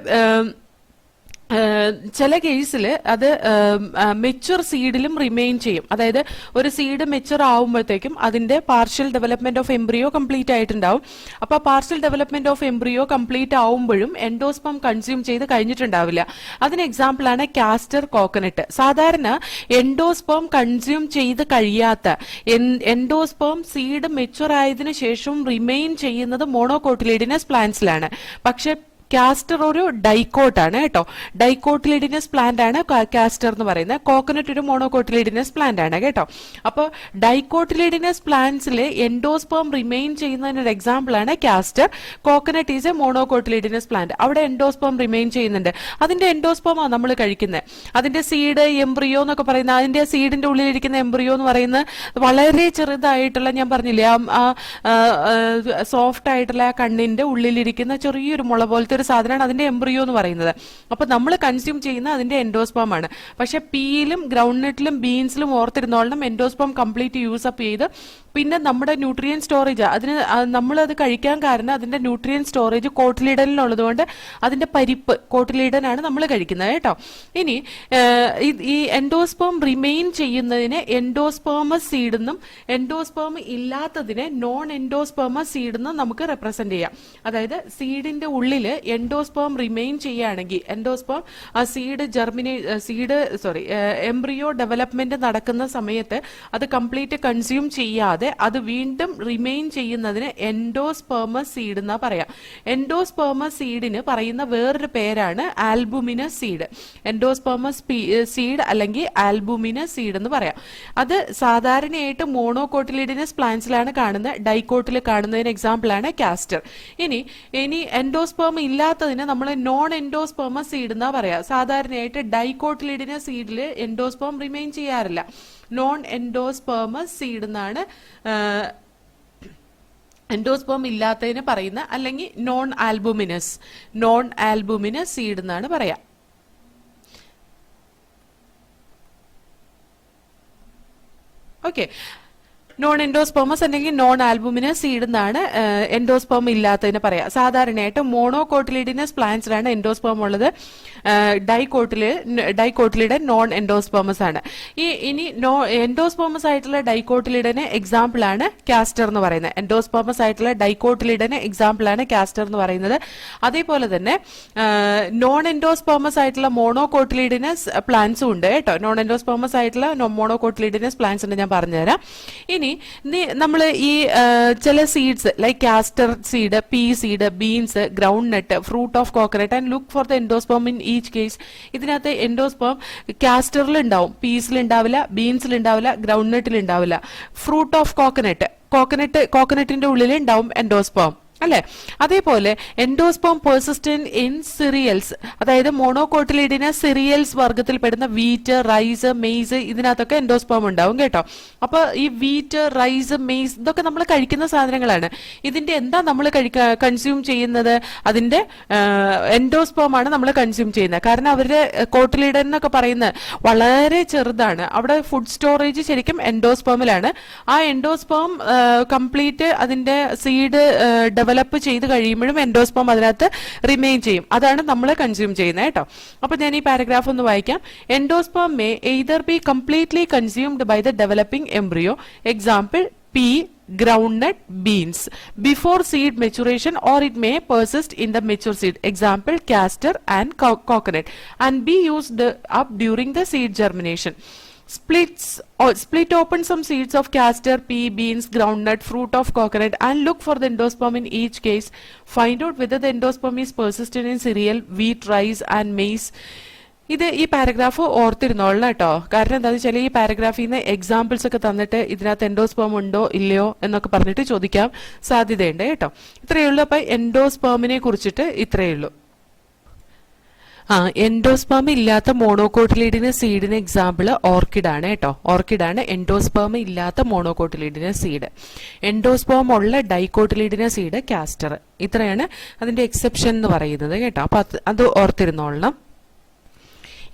ചില കേസിൽ അത് മെച്യൂർ സീഡിലും റിമെയിൻ ചെയ്യും. അതായത് ഒരു സീഡ് മെച്യൂർ ആവുമ്പോഴത്തേക്കും അതിന്റെ partial development of embryo complete ആയിട്ടുണ്ടാവും. അപ്പൊ partial development of embryo complete ആവുമ്പോഴും എൻഡോസ്പേം കൺസ്യൂം ചെയ്ത് കഴിഞ്ഞിട്ടുണ്ടാവില്ല. അതിന് എക്സാമ്പിൾ ആണ് കാസ്റ്റർ കോക്കനട്ട്. സാധാരണ എൻഡോസ്പേം കൺസ്യൂം ചെയ്ത് കഴിയാത്ത എൻഡോസ്പേം സീഡ് മെച്യൂർ ആയതിനു ശേഷം റിമെയിൻ ചെയ്യുന്നത് മോണോകോട്ടിലിഡിനസ് പ്ലാന്റ്സിലാണ്. പക്ഷെ കാസ്റ്റർ ഒരു ഡൈക്കോട്ടാണ് കേട്ടോ. ഡൈക്കോട്ടിലിഡിനസ് പ്ലാന്റ് ആണ് കാസ്റ്റർ എന്ന് പറയുന്നത്. കോക്കനട്ട് ഒരു മോണോകോട്ടിലിഡിനസ് പ്ലാന്റ് ആണ് കേട്ടോ. അപ്പോൾ ഡൈക്കോട്ടിലിഡിനസ് പ്ലാന്റ്സിൽ എൻഡോസ്പേം റിമെയിൻ ചെയ്യുന്നതിന് ഒരു എക്സാമ്പിൾ ആണ് castor. Coconut is a monocotyledonous plant. അവിടെ എൻഡോസ്പേം റിമെയിൻ ചെയ്യുന്നുണ്ട്. അതിന്റെ എൻഡോസ്പേമാണ് നമ്മൾ കഴിക്കുന്നത്. അതിന്റെ സീഡ് എംബ്രിയോ എന്നൊക്കെ പറയുന്ന അതിന്റെ സീഡിന്റെ ഉള്ളിലിരിക്കുന്ന എംബ്രിയോ എന്ന് പറയുന്നത് വളരെ ചെറുതായിട്ടുള്ള, ഞാൻ പറഞ്ഞില്ലേ സോഫ്റ്റ് ആയിട്ടുള്ള ആ കണ്ണിന്റെ ഉള്ളിലിരിക്കുന്ന ചെറിയൊരു മുള പോലത്തെ ഒരു സാധനമാണ് അതിന്റെ എംബ്രിയോ എന്ന് പറയുന്നത്. അപ്പൊ നമ്മൾ കൺസ്യൂം ചെയ്യുന്ന അതിന്റെ എൻഡോസ്പേം ആണ്. പക്ഷെ പീയിലും ഗ്രൗണ്ട്നട്ടിലും ബീൻസിലും ഓർത്തിരുന്നോളണം, എൻഡോസ്പേം കംപ്ലീറ്റ് യൂസ് അപ്പ് ചെയ്ത് പിന്നെ നമ്മുടെ ന്യൂട്രിയൻ സ്റ്റോറേജ് അതിന് നമ്മളത് കഴിക്കാൻ കാരണം അതിന്റെ ന്യൂട്രിയൻ സ്റ്റോറേജ് കോട്ടിലിഡനിലുള്ളത് കൊണ്ട് അതിന്റെ പരിപ്പ് കോട്ടിലിഡനാണ് നമ്മൾ കഴിക്കുന്നത് കേട്ടോ. ഇനി ഈ എൻഡോസ്പേം റിമെയിൻ ചെയ്യുന്നതിന് എൻഡോസ്പേമസ് സീഡ് എന്നും എൻഡോസ്പേം ഇല്ലാത്തതിനെ നോൺ എൻഡോസ്പേമസ് സീഡ് എന്നും നമുക്ക് റെപ്രസെന്റ് ചെയ്യാം. അതായത് സീഡിന്റെ ഉള്ളില് എൻഡോസ്പേം റിമെയിൻ ചെയ്യുകയാണെങ്കിൽ എൻഡോസ്പേം ആ എംബ്രിയോ ഡെവലപ്മെന്റ് നടക്കുന്ന സമയത്ത് അത് കംപ്ലീറ്റ് കൺസ്യൂം ചെയ്യാതെ അത് വീണ്ടും റിമെയിൻ ചെയ്യുന്നതിന് എൻഡോസ്പേമസ് സീഡ് എന്നാ പറയാം. എൻഡോസ്പേമസ് സീഡിന് പറയുന്ന വേറൊരു പേരാണ് ആൽബുമിനസ് സീഡ്. എൻഡോസ്പേമസ് സീഡ് അല്ലെങ്കിൽ ആൽബുമിനസ് സീഡ് എന്ന് പറയാം. അത് സാധാരണയായിട്ട് മോണോകോട്ടിലിഡിനസ് പ്ലാന്റ്സിലാണ് കാണുന്നത്. ഡൈക്കോട്ടിൽ കാണുന്നതിന് എക്സാമ്പിൾ ആണ് കാസ്റ്റർ. ഇനി എൻഡോസ്പേം ഇല്ലാത്തതിന് നമ്മൾ നോൺ എൻഡോസ്പേമസ് സീഡ് എന്നാ പറയാ. സാധാരണയായിട്ട് ഡൈക്കോട്ടിലിഡിനസ് സീഡിൽ എൻഡോസ്പേം റിമെയിൻ ചെയ്യാറില്ല. നോൺ എൻഡോസ്പേമസ് സീഡ് എന്നാണ് എൻഡോസ്പേം ഇല്ലാത്തതിന് പറയുന്ന, അല്ലെങ്കിൽ നോൺ ആൽബുമിനസ് സീഡ് എന്നാണ് പറയാ. ഓക്കെ, നോൺ എൻഡോസ്പേമസ് അല്ലെങ്കിൽ നോൺ ആൽബുമിനസ് സീഡ് എന്നാണ് എൻഡോസ്പേം ഇല്ലാത്തതിന് പറയാം. സാധാരണയായിട്ട് മോണോകോട്ടിലിഡിനസ് പ്ലാന്റ്സിലാണ് എൻഡോസ്പേം ഉള്ളത്. ഡൈക്കോട്ടിലിഡൻ നോൺ എൻഡോസ്പേമസ് ആണ്. ഇനി എൻഡോസ്പേമസ് ആയിട്ടുള്ള ഡൈക്കോട്ടിലിഡന് എക്സാമ്പിൾ ആണ് കാസ്റ്റർ എന്ന് പറയുന്നത്. എൻഡോസ്പേമസ് ആയിട്ടുള്ള ഡൈക്കോട്ടിലിഡന് എക്സാമ്പിൾ ആണ് കാസ്റ്റർ എന്ന് പറയുന്നത്. അതേപോലെ തന്നെ നോൺ എൻഡോസ്പേമസ് ആയിട്ടുള്ള മോണോകോട്ടിലിഡിനസ് പ്ലാന്റ്സും ഉണ്ട് കേട്ടോ. നോൺ എൻഡോസ്പേമസ് ആയിട്ടുള്ള മോണോകോട്ടിലിഡിനസ് പ്ലാന്റ്സ് ഉണ്ട്, ഞാൻ പറഞ്ഞുതരാം. ഇനി നമ്മൾ ഈ ചില seeds like castor seed, pea seed, beans, groundnut, fruit of coconut and look for the endosperm in each case. ഇതിനകത്ത് എൻഡോസ്പേം കാസ്റ്ററിൽ ഉണ്ടാവും, പീസിൽ ഉണ്ടാവില്ല, ബീൻസിൽ ഉണ്ടാവില്ല, ഗ്രൗണ്ട് നട്ടിൽ ഉണ്ടാവില്ല. ഫ്രൂട്ട് ഓഫ് കോക്കനട്ടിന്റെ ഉള്ളിൽ ഉണ്ടാവും എൻഡോസ്പേം അല്ലെ. അതേപോലെ എൻഡോസ്പേം പെർസിസ്റ്റന്റ് ഇൻ സിറിയൽസ്, അതായത് മോണോകോട്ടിലിഡിനസ് സിറിയൽസ് വർഗത്തിൽപ്പെടുന്ന വീറ്റ്, റൈസ്, മെയ്സ്, ഇതിനകത്തൊക്കെ എൻഡോസ്പേം ഉണ്ടാവും കേട്ടോ. അപ്പൊ ഈ വീറ്റ്, റൈസ്, മെയ്സ് ഇതൊക്കെ നമ്മൾ കഴിക്കുന്ന സാധനങ്ങളാണ്. ഇതിന്റെ എന്താ നമ്മൾ കൺസ്യൂം ചെയ്യുന്നത്? അതിന്റെ എൻഡോസ്പേം ആണ് നമ്മൾ കൺസ്യൂം ചെയ്യുന്നത്. കാരണം അവരുടെ കോട്ടിലിഡൻ എന്നൊക്കെ പറയുന്നത് വളരെ ചെറുതാണ്. അവിടെ ഫുഡ് സ്റ്റോറേജ് ശരിക്കും എൻഡോസ്പേമിലാണ്. ആ എൻഡോസ്പേം കംപ്ലീറ്റ് അതിന്റെ സീഡ് ഡെവലപ്പ് ചെയ്ത് കഴിയുമ്പോഴും എൻഡോസ്പേം അതിനകത്ത് റിമെയിൻ ചെയ്യും. അതാണ് നമ്മൾ കൺസ്യൂം ചെയ്യുന്നത് കേട്ടോ. അപ്പൊ ഞാൻ ഈ പാരഗ്രാഫ് ഒന്ന് വായിക്കാം. Endosperm may either be completely consumed by the developing embryo, example pea, groundnut, beans, before seed maturation, or it may persist in the mature seed, example castor and coconut, and be used up during the seed germination. split open some seeds of castor, pea, beans, groundnut, fruit of coconut and look for the endosperm in each case. Find out whether the endosperm is persistent in cereal, wheat, rice and maize. ഇത് ഈ paragraph ഓർത്തിരുന്നോളണം കേട്ടോ. കാരണം എന്താണെന്ന് വെച്ചാൽ ഈ പാരഗ്രാഫിൽ നിന്ന് examples ഒക്കെ തന്നിട്ട് ഇതിനകത്ത് എൻഡോസ്പേം ഉണ്ടോ ഇല്ലയോ എന്നൊക്കെ പറഞ്ഞിട്ട് ചോദിക്കാൻ സാധ്യതയുണ്ട് കേട്ടോ. ഇത്രയേ ഉള്ളൂ. അപ്പൊ എൻഡോസ്പേമിനെ കുറിച്ചിട്ട് ഇത്രയേ ഉള്ളൂ. എൻഡോസ്പേം ഇല്ലാത്ത മോണോകോട്ടിലിഡിനസ് സീഡിന് എക്സാമ്പിൾ ഓർക്കിഡ് ആണ് കേട്ടോ. ഓർക്കിഡ് ആണ് എൻഡോസ്പേം ഇല്ലാത്ത മോണോകോട്ടിലിഡിനസ് സീഡ്. എൻഡോസ്പേം ഉള്ള ഡൈകോട്ടിലിഡിനസ് സീഡ് കാസ്റ്റർ. ഇത്രയാണ് അതിന്റെ എക്സെപ്ഷൻ എന്ന് പറയുന്നത് കേട്ടോ. അപ്പൊ അത് ഓർത്തിരുന്നോളണം.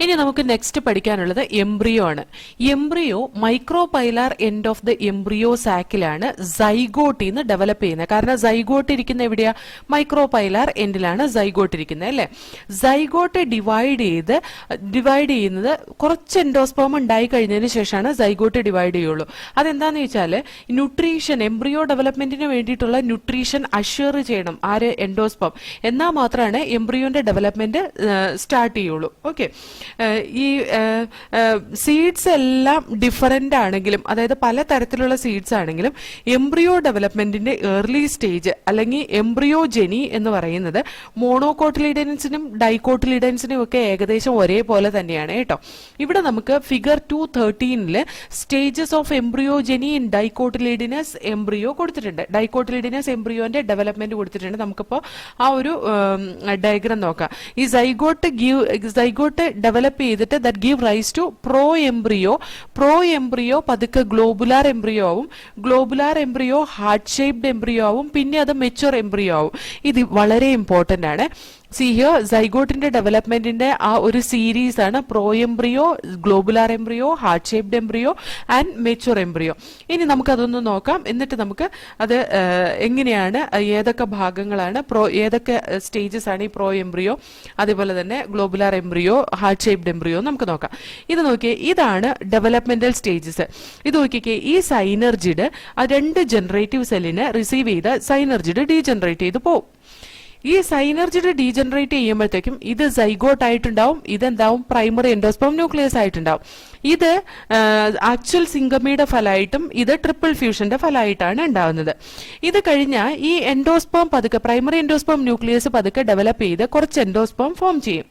ഇനി നമുക്ക് നെക്സ്റ്റ് പഠിക്കാനുള്ളത് എംബ്രിയോ ആണ്. Embryo micropylar end of the embryo സാക്കിലാണ് സൈഗോട്ടിൽ നിന്ന് ഡെവലപ്പ് ചെയ്യുന്നത്. കാരണം സൈഗോട്ട് ഇരിക്കുന്ന എവിടെയാ? മൈക്രോപൈലാർ എൻഡിലാണ് സൈഗോട്ട് ഇരിക്കുന്നത് അല്ലെ. സൈഗോട്ട് ഡിവൈഡ് ചെയ്യുന്നത് കുറച്ച് എൻഡോസ്പേം ഉണ്ടായി കഴിഞ്ഞതിന് ശേഷമാണ് സൈഗോട്ട് ഡിവൈഡ് ചെയ്യുള്ളൂ. അതെന്താന്ന് വെച്ചാൽ ന്യൂട്രീഷൻ, എംബ്രിയോ ഡെവലപ്മെന്റിന് വേണ്ടിയിട്ടുള്ള ന്യൂട്രീഷൻ അഷ്യൂർ ചെയ്യണം ആര്? എൻഡോസ്പേം. എന്നാൽ മാത്രമാണ് എംബ്രിയോന്റെ ഡെവലപ്മെന്റ് സ്റ്റാർട്ട് ചെയ്യുള്ളൂ. ഓക്കെ. ഈ സീഡ്സ് എല്ലാം ഡിഫറന്റ് ആണെങ്കിലും, അതായത് പല തരത്തിലുള്ള സീഡ്സ് ആണെങ്കിലും എംബ്രിയോ ഡെവലപ്മെന്റിന്റെ ഏർലി സ്റ്റേജ് അല്ലെങ്കിൽ എംബ്രിയോജെനി എന്ന് പറയുന്നത് മോണോകോട്ടിലിഡൻസിനും ഡൈകോട്ടിലിഡൻസിനും ഒക്കെ ഏകദേശം ഒരേപോലെ തന്നെയാണ് കേട്ടോ. ഇവിടെ നമുക്ക് figure 213 stages of embryogeny in dicotyledonous embryo കൊടുത്തിട്ടുണ്ട്. ഡൈകോട്ടിലിഡിനസ് എംബ്രിയോന്റെ ഡെവലപ്മെന്റ് കൊടുത്തിട്ടുണ്ട്. നമുക്കിപ്പോ ആ ഒരു ഡയഗ്രാം നോക്കാം. ഈ സൈഗോട്ട് ഡെവലപ്പ് ചെയ്തിട്ട് that give rise to pro embryo പതുക്കെ ഗ്ലോബുലാർ എംബ്രിയോ ആവും. Globular embryo heart shaped embryo ആവും. പിന്നെ അത് മെച്യൂർ എംബ്രിയോ ആവും. ഇത് വളരെ ഇമ്പോർട്ടന്റ് ആണ്. സി ഹിയർ സൈഗോട്ടിന്റെ ഡെവലപ്മെന്റിന്റെ ആ ഒരു സീരീസ് ആണ് pro embryo, globular embryo, heart shaped embryo and mature embryo. ഇനി നമുക്കതൊന്ന് നോക്കാം. എന്നിട്ട് നമുക്ക് അത് എങ്ങനെയാണ്, ഏതൊക്കെ ഭാഗങ്ങളാണ്, ഏതൊക്കെ സ്റ്റേജസ് ആണ് ഈ പ്രോ എംബ്രിയോ, അതേപോലെ തന്നെ globular embryo, heart shaped embryo നമുക്ക് നോക്കാം. ഇത് നോക്കിയേ, ഇതാണ് ഡെവലപ്മെന്റൽ സ്റ്റേജസ്. ഇത് നോക്കിക്കേ, ഈ സൈനർജിഡ് ആ രണ്ട് ജനറേറ്റീവ് സെല്ലിനെ റിസീവ് ചെയ്ത് സൈനർജിഡ് ഡീജനറേറ്റ് ചെയ്ത് പോകും. ഈ സൈനർജിഡ് ഡീജനറേറ്റ് ചെയ്യുമ്പോഴത്തേക്കും ഇത് സൈഗോട്ട് ആയിട്ടുണ്ടാവും, ഇതെന്താവും? പ്രൈമറി എൻഡോസ്പേം ന്യൂക്ലിയസ് ആയിട്ടുണ്ടാവും. ഇത് ആക്ച്വൽ സിംഗമിയുടെ ഫലമായിട്ടും ഇത് ട്രിപ്പിൾ ഫ്യൂഷന്റെ ഫലമായിട്ടാണ് ഉണ്ടാവുന്നത്. ഇത് കഴിഞ്ഞാൽ ഈ എൻഡോസ്പേം പതുക്കെ, പ്രൈമറി എൻഡോസ്പേം ന്യൂക്ലിയസ് പതുക്കെ ഡെവലപ്പ് ചെയ്ത് കുറച്ച് എൻഡോസ്പേം ഫോം ചെയ്യും.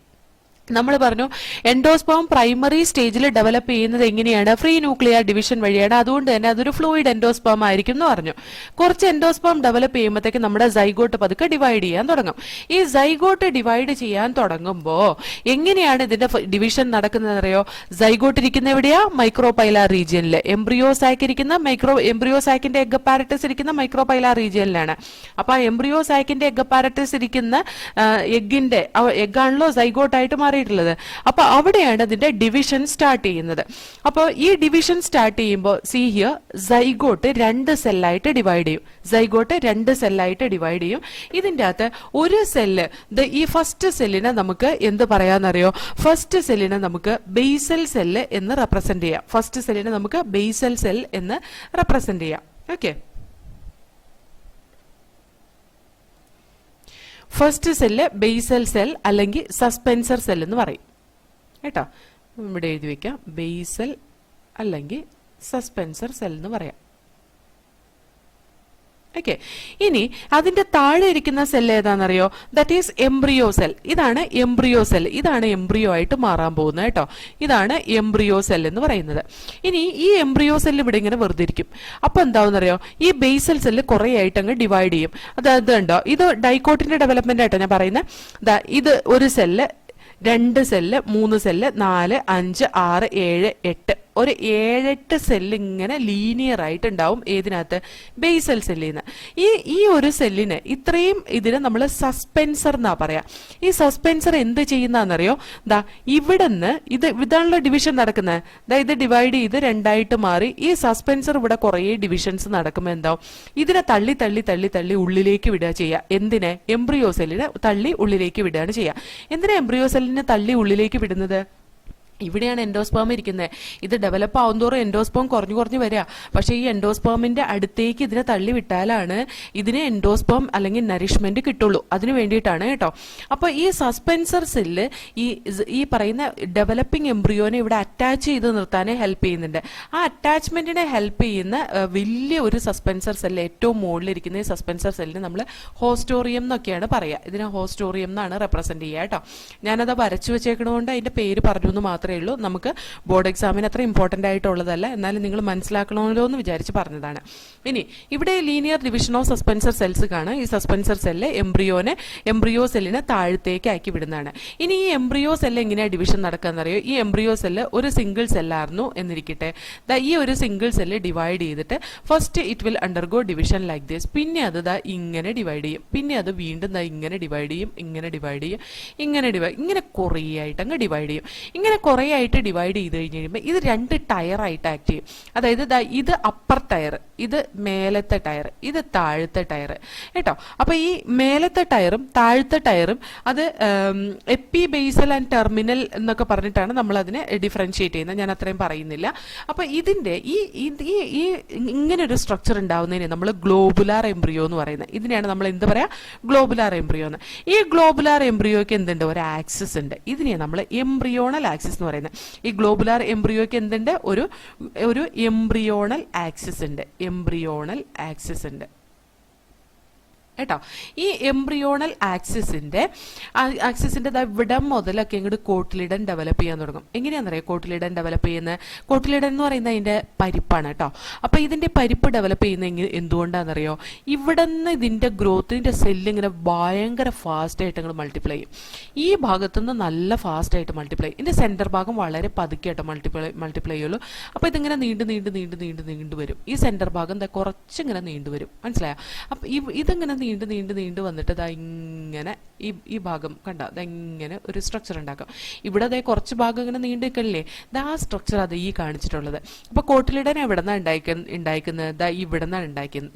നമ്മൾ പറഞ്ഞു എൻഡോസ്പേം പ്രൈമറി സ്റ്റേജിൽ ഡെവലപ്പ് ചെയ്യുന്നത് എങ്ങനെയാണ്? ഫ്രീ ന്യൂക്ലിയർ ഡിവിഷൻ വഴിയാണ്. അതുകൊണ്ട് തന്നെ അതൊരു ഫ്ലൂയിഡ് എൻഡോസ്പേം ആയിരിക്കും എന്ന് പറഞ്ഞു. കുറച്ച് എൻഡോസ്പേം ഡെവലപ്പ് ചെയ്യുമ്പോഴത്തേക്ക് നമ്മുടെ സൈഗോട്ട് പതുക്കെ ഡിവൈഡ് ചെയ്യാൻ തുടങ്ങും. ഈ സൈഗോട്ട് ഡിവൈഡ് ചെയ്യാൻ തുടങ്ങുമ്പോൾ എങ്ങനെയാണ് ഇതിന്റെ ഡിവിഷൻ നടക്കുന്നത് അറിയോ? സൈഗോട്ട് ഇരിക്കുന്ന എവിടെയാ? മൈക്രോപൈലാർ റീജിയനിൽ. എംബ്രിയോസാക്ക് ഇരിക്കുന്ന എംബ്രിയോസാക്കിന്റെ എഗ് അപ്പാരറ്റസ് ഇരിക്കുന്ന മൈക്രോപൈലാർ റീജിയനിലാണ്. അപ്പൊ എംബ്രിയോസാക്കിന്റെ എഗ് അപ്പാരറ്റസ് ഇരിക്കുന്ന എഗ്ഗാണല്ലോ സൈഗോട്ടായിട്ട് മാറിയിട്ടുള്ളത്. അപ്പൊ അവിടെയാണ് ഇതിന്റെ ഡിവിഷൻ സ്റ്റാർട്ട് ചെയ്യുന്നത്. അപ്പോൾ ഈ ഡിവിഷൻ സ്റ്റാർട്ട് ചെയ്യുമ്പോൾ സി ഹിയർ സൈഗോട്ട് രണ്ട് സെല്ലായിട്ട് ഡിവൈഡ് ചെയ്യും. ഇതിന്റെ അകത്ത് ഒരു സെല്ല്, ഈ ഫസ്റ്റ് സെല്ലിനെ നമുക്ക് എന്ത് പറയാന്നറിയോ? ഫസ്റ്റ് സെല്ലിനെ നമുക്ക് ബേസൽ സെല്ല് എന്ന് റെപ്രസെന്റ് ചെയ്യാം. ഫസ്റ്റ് സെല്ലിനെ നമുക്ക് ബേസൽ സെൽ എന്ന് റെപ്രസെന്റ് ചെയ്യാം. Okay. First cell basal cell അല്ലെങ്കിൽ സസ്പെൻസർ സെൽ എന്ന് പറയും കേട്ടോ. ഇവിടെ എഴുതി വെക്കാം, ബേസൽ അല്ലെങ്കിൽ സസ്പെൻസർ സെൽ എന്ന് പറയാം. ഓക്കെ. ഇനി അതിന്റെ താഴെ ഇരിക്കുന്ന സെൽ ഏതാണെന്നറിയോ? That is embryo cell. ഇതാണ് എംബ്രിയോ സെൽ. ഇതാണ് എംബ്രിയോ ആയിട്ട് മാറാൻ പോകുന്നത് കേട്ടോ. ഇതാണ് എംബ്രിയോ സെൽ എന്ന് പറയുന്നത്. ഇനി ഈ എംബ്രിയോ സെൽ ഇവിടെ ഇങ്ങനെ വെറുതെ ഇരിക്കും. അപ്പൊ എന്താവുന്നറിയോ? ഈ ബേസൽ സെല്ല് കുറെ ആയിട്ട് അങ്ങ് ഡിവൈഡ് ചെയ്യും. അതായത് ഉണ്ടോ, ഇത് ഡൈക്കോട്ടിന്റെ ഡെവലപ്മെന്റ് ആയിട്ടോ ഞാൻ പറയുന്നത്. ഇത് ഒരു സെല്ല്, രണ്ട് സെല്ല്, മൂന്ന് സെല്ല്, 4, 5, 6, 7, 8 ഒരു 7-8 സെല്ല് ഇങ്ങനെ ലീനിയർ ആയിട്ടുണ്ടാവും. ഏതിനകത്ത്? ബേസൽ സെല്ലിൽ നിന്ന്. ഈ ഒരു സെല്ലിന് ഇത്രയും ഇതിന് നമ്മൾ സസ്പെൻസർ എന്നാ പറയാ. ഈ സസ്പെൻസർ എന്ത് ചെയ്യുന്നറിയോ? ഇവിടുന്ന് ഇതാണല്ലോ ഡിവിഷൻ നടക്കുന്നത്. ഇത് ഡിവൈഡ് ചെയ്ത് രണ്ടായിട്ട് മാറി ഈ സസ്പെൻസർ ഇവിടെ കുറെ ഡിവിഷൻസ് നടക്കുമ്പോൾ എന്താവും? ഇതിനെ തള്ളി തള്ളി തള്ളി തള്ളി ഉള്ളിലേക്ക് വിടുക ചെയ്യുക. എന്തിനെ? എംബ്രിയോ സെല്ലിനെ തള്ളി ഉള്ളിലേക്ക് വിടുകയാണ് ചെയ്യുക. എന്തിനാ എംബ്രിയോ സെല്ലിനെ തള്ളി ഉള്ളിലേക്ക് വിടുന്നത്? ഇവിടെയാണ് എൻഡോസ്പേം ഇരിക്കുന്നത്. ഇത് ഡെവലപ്പ് ആവുന്നതോറും എൻഡോസ്പേം കുറഞ്ഞു കുറഞ്ഞു വരിക. പക്ഷേ ഈ എൻഡോസ്പേമിന്റെ അടുത്തേക്ക് ഇതിനെ തള്ളി വിട്ടാലാണ് ഇതിന് എൻഡോസ്പേം അല്ലെങ്കിൽ നറിഷ്മെന്റ് കിട്ടുള്ളൂ. അതിന് വേണ്ടിയിട്ടാണ് കേട്ടോ. അപ്പോൾ ഈ സസ്പെൻസർ സെല്ല് ഈ പറയുന്ന ഡെവലപ്പിംഗ് എംബ്രിയോനെ ഇവിടെ അറ്റാച്ച് ചെയ്ത് നിർത്താനേ ഹെൽപ്പ് ചെയ്യുന്നുണ്ട്. ആ അറ്റാച്ച്മെന്റിനെ ഹെൽപ്പ് ചെയ്യുന്ന വലിയ ഒരു സസ്പെൻസർ സെല്ല്, ഏറ്റവും മുകളിലിരിക്കുന്ന ഈ സസ്പെൻസർ സെല്ലിന് നമ്മൾ ഹോസ്റ്റോറിയം എന്നൊക്കെയാണ് പറയുക. ഇതിനെ ഹോസ്റ്റോറിയം എന്നാണ് റെപ്രസെന്റ് ചെയ്യുക കേട്ടോ. ഞാനത് വരച്ചു വെച്ചേക്കണോണ്ട് അതിന്റെ പേര് പറഞ്ഞു എന്ന് മാത്രമേ ഉള്ളൂ. നമുക്ക് ബോർഡ് എക്സാമിന് അത്ര ഇമ്പോർട്ടന്റ് ആയിട്ടുള്ളതല്ല, എന്നാലും നിങ്ങൾ മനസ്സിലാക്കണമല്ലോ എന്ന് വിചാരിച്ച് പറഞ്ഞതാണ്. ഇനി ഇവിടെ linear division of suspensor cells കാണാം. ഈ സസ്പെൻസർ സെല്ല് എംബ്രിയോ സെല്ലിനെ താഴത്തേക്ക് ആക്കി വിടുന്നതാണ്. ഇനി ഈ എംബ്രിയോ സെല്ല് എങ്ങനെയാണ് ഡിവിഷൻ നടക്കാന്നറിയോ? ഈ എംബ്രിയോ സെല്ല് ഒരു സിംഗിൾ സെല്ലായിരുന്നു എന്നിരിക്കട്ടെ. ഈ ഒരു സിംഗിൾ സെല്ല് ഡിവൈഡ് ചെയ്തിട്ട് first it will undergo division like this. പിന്നെ അത് ഇങ്ങനെ ഡിവൈഡ് ചെയ്യും. പിന്നെ അത് വീണ്ടും ഇങ്ങനെ ഡിവൈഡ് ചെയ്യും, ഇങ്ങനെ ഡിവൈഡ് ചെയ്യും, ഇങ്ങനെ കുറേ ആയിട്ട് അങ്ങ് ഡിവൈഡ് ചെയ്യും. ഇങ്ങനെ കുറേ ആയിട്ട് ഡിവൈഡ് ചെയ്ത് കഴിഞ്ഞ് കഴിയുമ്പോൾ ഇത് 2 ടയറായിട്ട് ആക്ട് ചെയ്യും. അതായത് ഇത് അപ്പർ ടയർ, ഇത് മേലത്തെ ടയർ, ഇത് താഴത്തെ ടയർ കേട്ടോ. അപ്പൊ ഈ മേലത്തെ ടയറും താഴത്തെ ടയറും അത് എപ്പി ബേസൽ ആൻഡ് ടെർമിനൽ എന്നൊക്കെ പറഞ്ഞിട്ടാണ് നമ്മൾ അതിനെ ഡിഫറൻഷിയേറ്റ് ചെയ്യുന്നത്. ഞാൻ അത്രയും പറയുന്നില്ല. അപ്പൊ ഇതിന്റെ ഈ ഇങ്ങനെ ഒരു സ്ട്രക്ചർ ഉണ്ടാവുന്നതിന് നമ്മൾ ഗ്ലോബുലാർ എംബ്രിയോ എന്ന് പറയുന്നത്. ഇതിനെയാണ് നമ്മൾ എന്ത് പറയാ? ഗ്ലോബുലാർ എംബ്രിയോ എന്ന്. ഈ ഗ്ലോബുലാർ എംബ്രിയോയ്ക്ക് എന്തുണ്ട്? ഒരു ആക്സിസ് ഉണ്ട്. ഇതിനെയാണ് നമ്മൾ എംബ്രിയോണൽ ആക്സിസ് എന്ന് പറയുന്നത്. ഈ ഗ്ലോബുലാർ എംബ്രിയോയ്ക്ക് എന്തുണ്ട്? ഒരു എംബ്രിയോണൽ ആക്സിസ് ഉണ്ട്. എംബ്രിയോണൽ ആക്സിസ് ഉണ്ട് കേട്ടോ. ഈ എംബ്രിയോണൽ ആക്സിസിന്റെ ഇവിടം മുതലൊക്കെ ഇങ്ങോട്ട് കോട്ടിലിഡൻ ഡെവലപ്പ് ചെയ്യാൻ തുടങ്ങും. എങ്ങനെയാണെന്നറിയാം കോട്ടിലിഡൻ ഡെവലപ്പ് ചെയ്യുന്നത്? കോട്ടിലിഡൻ എന്ന് പറയുന്നത് അതിന്റെ പരിപ്പാണ് കേട്ടോ. അപ്പൊ ഇതിന്റെ പരിപ്പ് ഡെവലപ്പ് ചെയ്യുന്ന എന്തുകൊണ്ടാണെന്നറിയോ? ഇവിടെ നിന്ന് ഇതിന്റെ ഗ്രോത്തിന്റെ സെല്ല് ഇങ്ങനെ ഭയങ്കര ഫാസ്റ്റ് ആയിട്ട് ഇങ്ങനെ മൾട്ടിപ്ലൈ ചെയ്യും. ഈ ഭാഗത്തുനിന്ന് നല്ല ഫാസ്റ്റ് ആയിട്ട് മൾട്ടിപ്ലൈ ചെയ്യും. ഇതിന്റെ സെന്റർ ഭാഗം വളരെ പതുക്കെയായിട്ട് മൾട്ടിപ്ലൈ ചെയ്യുള്ളൂ. അപ്പൊ ഇതിങ്ങനെ നീണ്ടു വരും. ഈ സെന്റർ ഭാഗം കുറച്ചിങ്ങനെ നീണ്ടുവരും. മനസ്സിലായോ? അപ്പൊ ഇതിങ്ങനെ നീണ്ടു വന്നിട്ട് ഇങ്ങനെ ഈ ഭാഗം കണ്ട ഇങ്ങനെ ഒരു സ്ട്രക്ചർ ഉണ്ടാക്കും. ഇവിടെ കുറച്ച് ഭാഗം ഇങ്ങനെ നീണ്ടു നിൽക്കണില്ലേ? ആ സ്ട്രക്ചർ അത് ഈ കാണിച്ചിട്ടുള്ളത്. അപ്പൊ കോട്ടിലിഡൻ എവിടെ നിന്നാണ് ഉണ്ടാക്കുന്നത്? ഇവിടെ നിന്നാണ്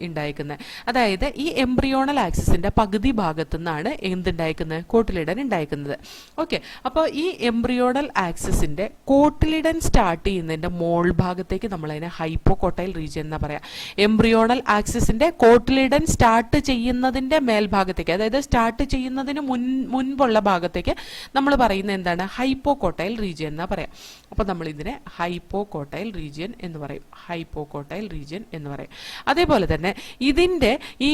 ഉണ്ടാക്കുന്നത്. അതായത് ഈ എംബ്രിയോണൽ ആക്സിസിന്റെ പകുതി ഭാഗത്തു നിന്നാണ് എന്തുണ്ടാക്കുന്നത്? കോട്ടിലിഡൻ ഉണ്ടാക്കുന്നത്. ഓക്കെ. അപ്പൊ ഈ എംബ്രിയോണൽ ആക്സിസിന്റെ കോട്ടിലിഡൻ സ്റ്റാർട്ട് ചെയ്യുന്നതിന്റെ മോൾ ഭാഗത്തേക്ക് നമ്മൾ അതിനെ ഹൈപ്പോകോട്ടൈൽ റീജിയൻ എന്നാ പറയാം. എംബ്രിയോണൽ ആക്സിസിന്റെ കോട്ടിലിഡൻ സ്റ്റാർട്ട് ചെയ്യുന്നതിന്റെ മേൽഭാഗത്തേക്ക്, അതായത് സ്റ്റാർട്ട് ചെയ്യുന്നതിന് മുൻപുള്ള ഭാഗത്തേക്ക് നമ്മൾ പറയുന്നത് എന്താണ്? ഹൈപ്പോകോട്ടൈൽ റീജിയൻ എന്നാ പറയാം. അപ്പൊ നമ്മൾ ഇതിനെ ഹൈപ്പോകോട്ടൈൽ റീജിയൻ എന്ന് പറയും. ഹൈപ്പോകോട്ടൈൽ റീജിയൻ എന്ന് പറയും. അതേപോലെ തന്നെ ഇതിന്റെ ഈ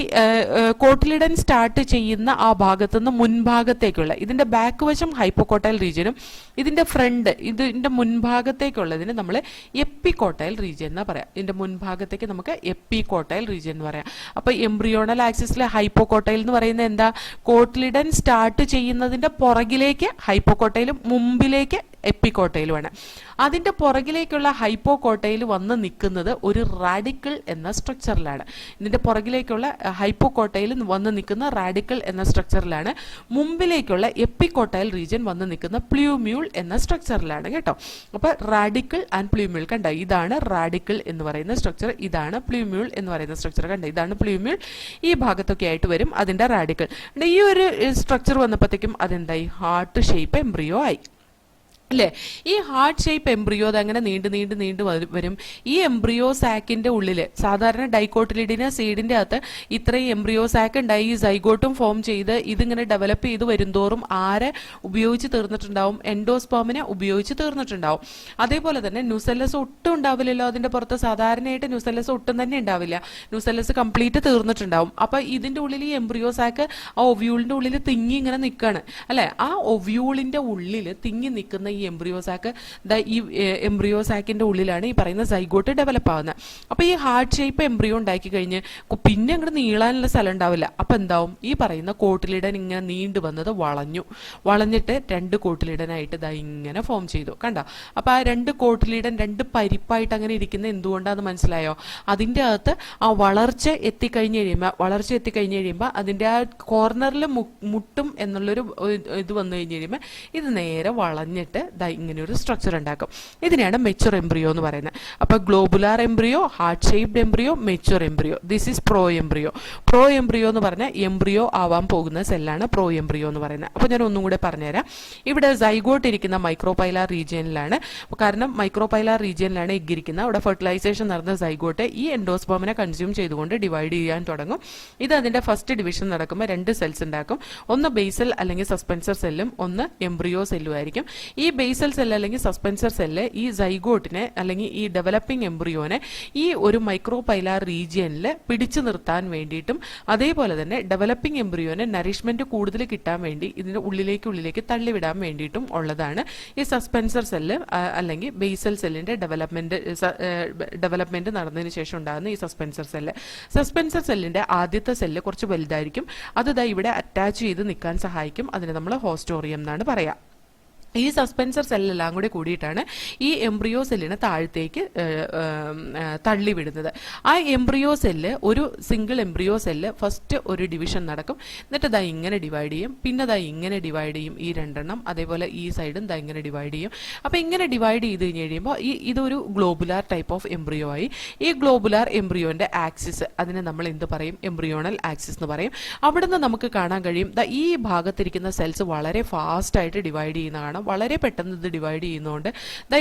കോട്ടിലിഡൻ സ്റ്റാർട്ട് ചെയ്യുന്ന ആ ഭാഗത്തുനിന്ന് മുൻഭാഗത്തേക്കുള്ള ഇതിന്റെ ബാക്ക് വശം ഹൈപ്പോകോട്ടൈൽ റീജിയനും ഇതിന്റെ ഫ്രണ്ട് ഇതിന്റെ മുൻഭാഗത്തേക്കുള്ളതിന് നമ്മൾ എപ്പികോട്ടൈൽ റീജിയൻ എന്നാ പറയാം. ഇതിന്റെ മുൻഭാഗത്തേക്ക് നമുക്ക് എപ്പികോട്ടൈൽ റീജിയൻ എന്ന് പറയാം. അപ്പൊ എംബ്രിയോണൽ ആക്സിസിലെ ഹൈപ്പോകോട്ടൈൽ എന്ന് പറയുന്നത് എന്താ? കോട്ടിലിഡൻ സ്റ്റാർട്ട് ചെയ്യുന്നതിന്റെ പുറകിലേക്ക് ഹൈപ്പോകോട്ടൈലും മുമ്പിലേക്ക് എപ്പികോട്ടൈലുമാണ്. അതിന്റെ പുറകിലേക്കുള്ള ഹൈപ്പോകോട്ടൈൽ വന്ന് നിൽക്കുന്നത് ഒരു റാഡിക്കിൾ എന്ന സ്ട്രക്ചറിലാണ്. ഇതിന്റെ പുറകിലേക്കുള്ള ഹൈപ്പോകോട്ടൈൽ വന്ന് നിൽക്കുന്ന റാഡിക്കിൾ എന്ന സ്ട്രക്ചറിലാണ്. മുമ്പിലേക്കുള്ള എപ്പികോട്ടൈൽ റീജിയൻ വന്ന് നിൽക്കുന്ന പ്ലൂമ്യൂൾ എന്ന സ്ട്രക്ചറിലാണ് കേട്ടോ. അപ്പൊ റാഡിക്കിൾ ആൻഡ് പ്ലൂമ്യൂൾ കണ്ട, ഇതാണ് റാഡിക്കിൾ എന്ന് പറയുന്ന സ്ട്രക്ചർ, ഇതാണ് പ്ലൂമ്യൂൾ എന്ന് പറയുന്ന സ്ട്രക്ചർ. കണ്ട, ഇതാണ് പ്ലൂമ്യൂൾ. ഈ ഭാഗത്തൊക്കെ ആയിട്ട് വരും അതിന്റെ റാഡിക്കിൾ. ഈ ഒരു സ്ട്രക്ചർ വന്നപ്പോഴത്തേക്കും അതെന്തായി? ഹാർട്ട് ഷേപ്പ് എംബ്രിയോ ആയി അല്ലേ? ഈ ഹാർട്ട് ഷേപ്പ് എംബ്രിയോ അങ്ങനെ നീണ്ടു വരും. ഈ എംബ്രിയോ സാക്കിന്റെ ഉള്ളില് സാധാരണ ഡൈക്കോട്ടിലിഡിന് സീഡിന്റെ അകത്ത് ഇത്രയും എംബ്രിയോ സാക്ക് ഉണ്ടായി ഈ സൈഗോട്ടും ഫോം ചെയ്ത് ഇതിങ്ങനെ ഡെവലപ്പ് ചെയ്ത് വരുംതോറും ആരെ ഉപയോഗിച്ച് തീർന്നിട്ടുണ്ടാവും? എൻഡോസ്പേമിനെ ഉപയോഗിച്ച് തീർന്നിട്ടുണ്ടാവും. അതേപോലെ തന്നെ ന്യൂസെല്ലസ് ഒട്ടും ഉണ്ടാവില്ലല്ലോ അതിന്റെ പുറത്ത്. സാധാരണയായിട്ട് ന്യൂസെല്ലസ് ഒട്ടും തന്നെ ഉണ്ടാവില്ല. ന്യൂസെല്ലസ് കംപ്ലീറ്റ് തീർന്നിട്ടുണ്ടാവും. അപ്പൊ ഇതിന്റെ ഉള്ളിൽ ഈ എംബ്രിയോ സാക്ക് ആ ഒവ്യൂളിന്റെ ഉള്ളിൽ തിങ്ങി ഇങ്ങനെ നിൽക്കാണ് അല്ലെ? ആ ഒവ്യൂളിന്റെ ഉള്ളിൽ തിങ്ങി നിൽക്കുന്ന ഈ എംബ്രിയോസാക്ക് ഈ എംബ്രിയോസാക്കിന്റെ ഉള്ളിലാണ് ഈ പറയുന്ന സൈഗോട്ട് ഡെവലപ്പ് ആവുന്നത്. അപ്പൊ ഈ ഹാർട്ട് ഷേപ്പ് എംബ്രിയോ ഉണ്ടാക്കി കഴിഞ്ഞ് പിന്നെ അങ്ങോട്ട് നീളാനുള്ള സ്ഥലം ഉണ്ടാവില്ല. അപ്പൊ എന്താവും? ഈ പറയുന്ന കോട്ടിലിഡൻ ഇങ്ങനെ നീണ്ടു വന്നത് വളഞ്ഞിട്ട് 2 കോട്ടിലിഡനായിട്ട് ഇങ്ങനെ ഫോം ചെയ്തു. കണ്ട? അപ്പൊ ആ 2 കോട്ടിലിഡൻ 2 പരിപ്പായിട്ട് അങ്ങനെ ഇരിക്കുന്ന എന്തുകൊണ്ടാന്ന് മനസ്സിലായോ? അതിന്റെ അകത്ത് ആ വളർച്ച എത്തിക്കഴിഞ്ഞ് കഴിയുമ്പോൾ അതിന്റെ ആ കോർണറിൽ മുട്ടും എന്നുള്ളൊരു ഇത് വന്നു കഴിഞ്ഞ് കഴിയുമ്പോൾ ഇത് നേരെ വളഞ്ഞിട്ട് ദാ ഇങ്ങനെ ഒരു സ്ട്രക്ചർ ഉണ്ടാക്കും. ഇതിനെയാണ് മെച്ചുർ എംബ്രിയോ എന്ന് പറയുന്നത്. അപ്പോൾ globular embryo, heart shaped embryo, mature embryo. This is pro embryo. Pro embryo എന്ന് പറഞ്ഞാൽ എംബ്രിയോ ആവാൻ പോകുന്ന സെല്ലാണ് പ്രോ എംബ്രിയോ എന്ന് പറയുന്നത്. അപ്പോൾ ഞാൻ ഒന്നും കൂടെ പറഞ്ഞുതരാം. ഇവിടെ സൈഗോട്ട് ഇരിക്കുന്ന മൈക്രോപൈലാർ റീജിയനിലാണ്. കാരണം മൈക്രോപൈലാർ റീജിയനിലാണ് എഗ് ഇരിക്കുന്നത്. അവിടെ ഫെർട്ടിലൈസേഷൻ നടന്ന സൈഗോട്ട് ഈ എൻഡോസ്പേമിനെ കൺസ്യൂം ചെയ്തുകൊണ്ട് ഡിവൈഡ് ചെയ്യാൻ തുടങ്ങും. ഇത് അതിന്റെ ഫസ്റ്റ് ഡിവിഷൻ നടക്കുമ്പോൾ 2 സെൽസ് ഉണ്ടാക്കും. ഒന്ന് ബേസൽ അല്ലെങ്കിൽ സസ്പെൻസർ സെല്ലും ഒന്ന് എംബ്രിയോ സെല്ലും ആയിരിക്കും. ഈ ബേസൽ സെൽ അല്ലെങ്കിൽ സസ്പെൻസർ സെല്ല് ഈ സൈഗോട്ടിനെ അല്ലെങ്കിൽ ഈ ഡെവലപ്പിംഗ് എംബ്രിയോനെ ഈ ഒരു മൈക്രോപൈലാർ റീജിയനിൽ പിടിച്ചു നിർത്താൻ വേണ്ടിയിട്ടും അതേപോലെ തന്നെ ഡെവലപ്പിംഗ് എംബ്രിയോനെ നറിഷ്മെന്റ് കൂടുതൽ കിട്ടാൻ വേണ്ടി ഇതിന്റെ ഉള്ളിലേക്ക് തള്ളിവിടാൻ വേണ്ടിയിട്ടും ഉള്ളതാണ് ഈ സസ്പെൻസർ സെല്ല് അല്ലെങ്കിൽ ബേസൽ സെല്ലിന്റെ ഡെവലപ്മെന്റ് നടന്നതിന് ശേഷം ഉണ്ടാകുന്ന ഈ സസ്പെൻസർ സെല്ല്. സസ്പെൻസർ സെല്ലിന്റെ ആദ്യത്തെ സെല്ല് കുറച്ച് വലുതായിരിക്കും. അത് ഇവിടെ അറ്റാച്ച് ചെയ്ത് നിൽക്കാൻ സഹായിക്കും. അതിനെ നമ്മൾ ഹോസ്റ്റോറിയം എന്നാണ് പറയാം. ഈ സസ്പെൻസർ സെല്ലെല്ലാം കൂടി കൂടിയിട്ടാണ് ഈ എംബ്രിയോ സെല്ലിനെ താഴത്തേക്ക് തള്ളിവിടുന്നത്. ആ എംബ്രിയോ സെല്ല് ഒരു സിംഗിൾ എംബ്രിയോ സെല്ല് ഫസ്റ്റ് ഒരു ഡിവിഷൻ നടക്കും. എന്നിട്ട് ദാ ഇങ്ങനെ ഡിവൈഡ് ചെയ്യും. പിന്നെ ദാ ഇങ്ങനെ ഡിവൈഡ് ചെയ്യും. ഈ 2 അതേപോലെ ഈ സൈഡും ദാ ഇങ്ങനെ ഡിവൈഡ് ചെയ്യും. അപ്പോൾ ഇങ്ങനെ ഡിവൈഡ് ചെയ്ത് കഴിഞ്ഞ് കഴിയുമ്പോൾ ഇതൊരു ഗ്ലോബുലാർ ടൈപ്പ് ഓഫ് എംബ്രിയോ ആയി. ഈ ഗ്ലോബുലാർ എംബ്രിയോന്റെ ആക്സിസ് അതിനെ നമ്മൾ എന്ത് പറയും? എംബ്രിയോണൽ ആക്സിസ് എന്ന് പറയും. അവിടുന്ന് നമുക്ക് കാണാൻ കഴിയും ഈ ഭാഗത്തിരിക്കുന്ന സെൽസ് വളരെ ഫാസ്റ്റ് ആയിട്ട് ഡിവൈഡ് ചെയ്യുന്ന കാണാം. വളരെ പെട്ടെന്ന് ഇത് ഡിവൈഡ് ചെയ്യുന്നതുകൊണ്ട്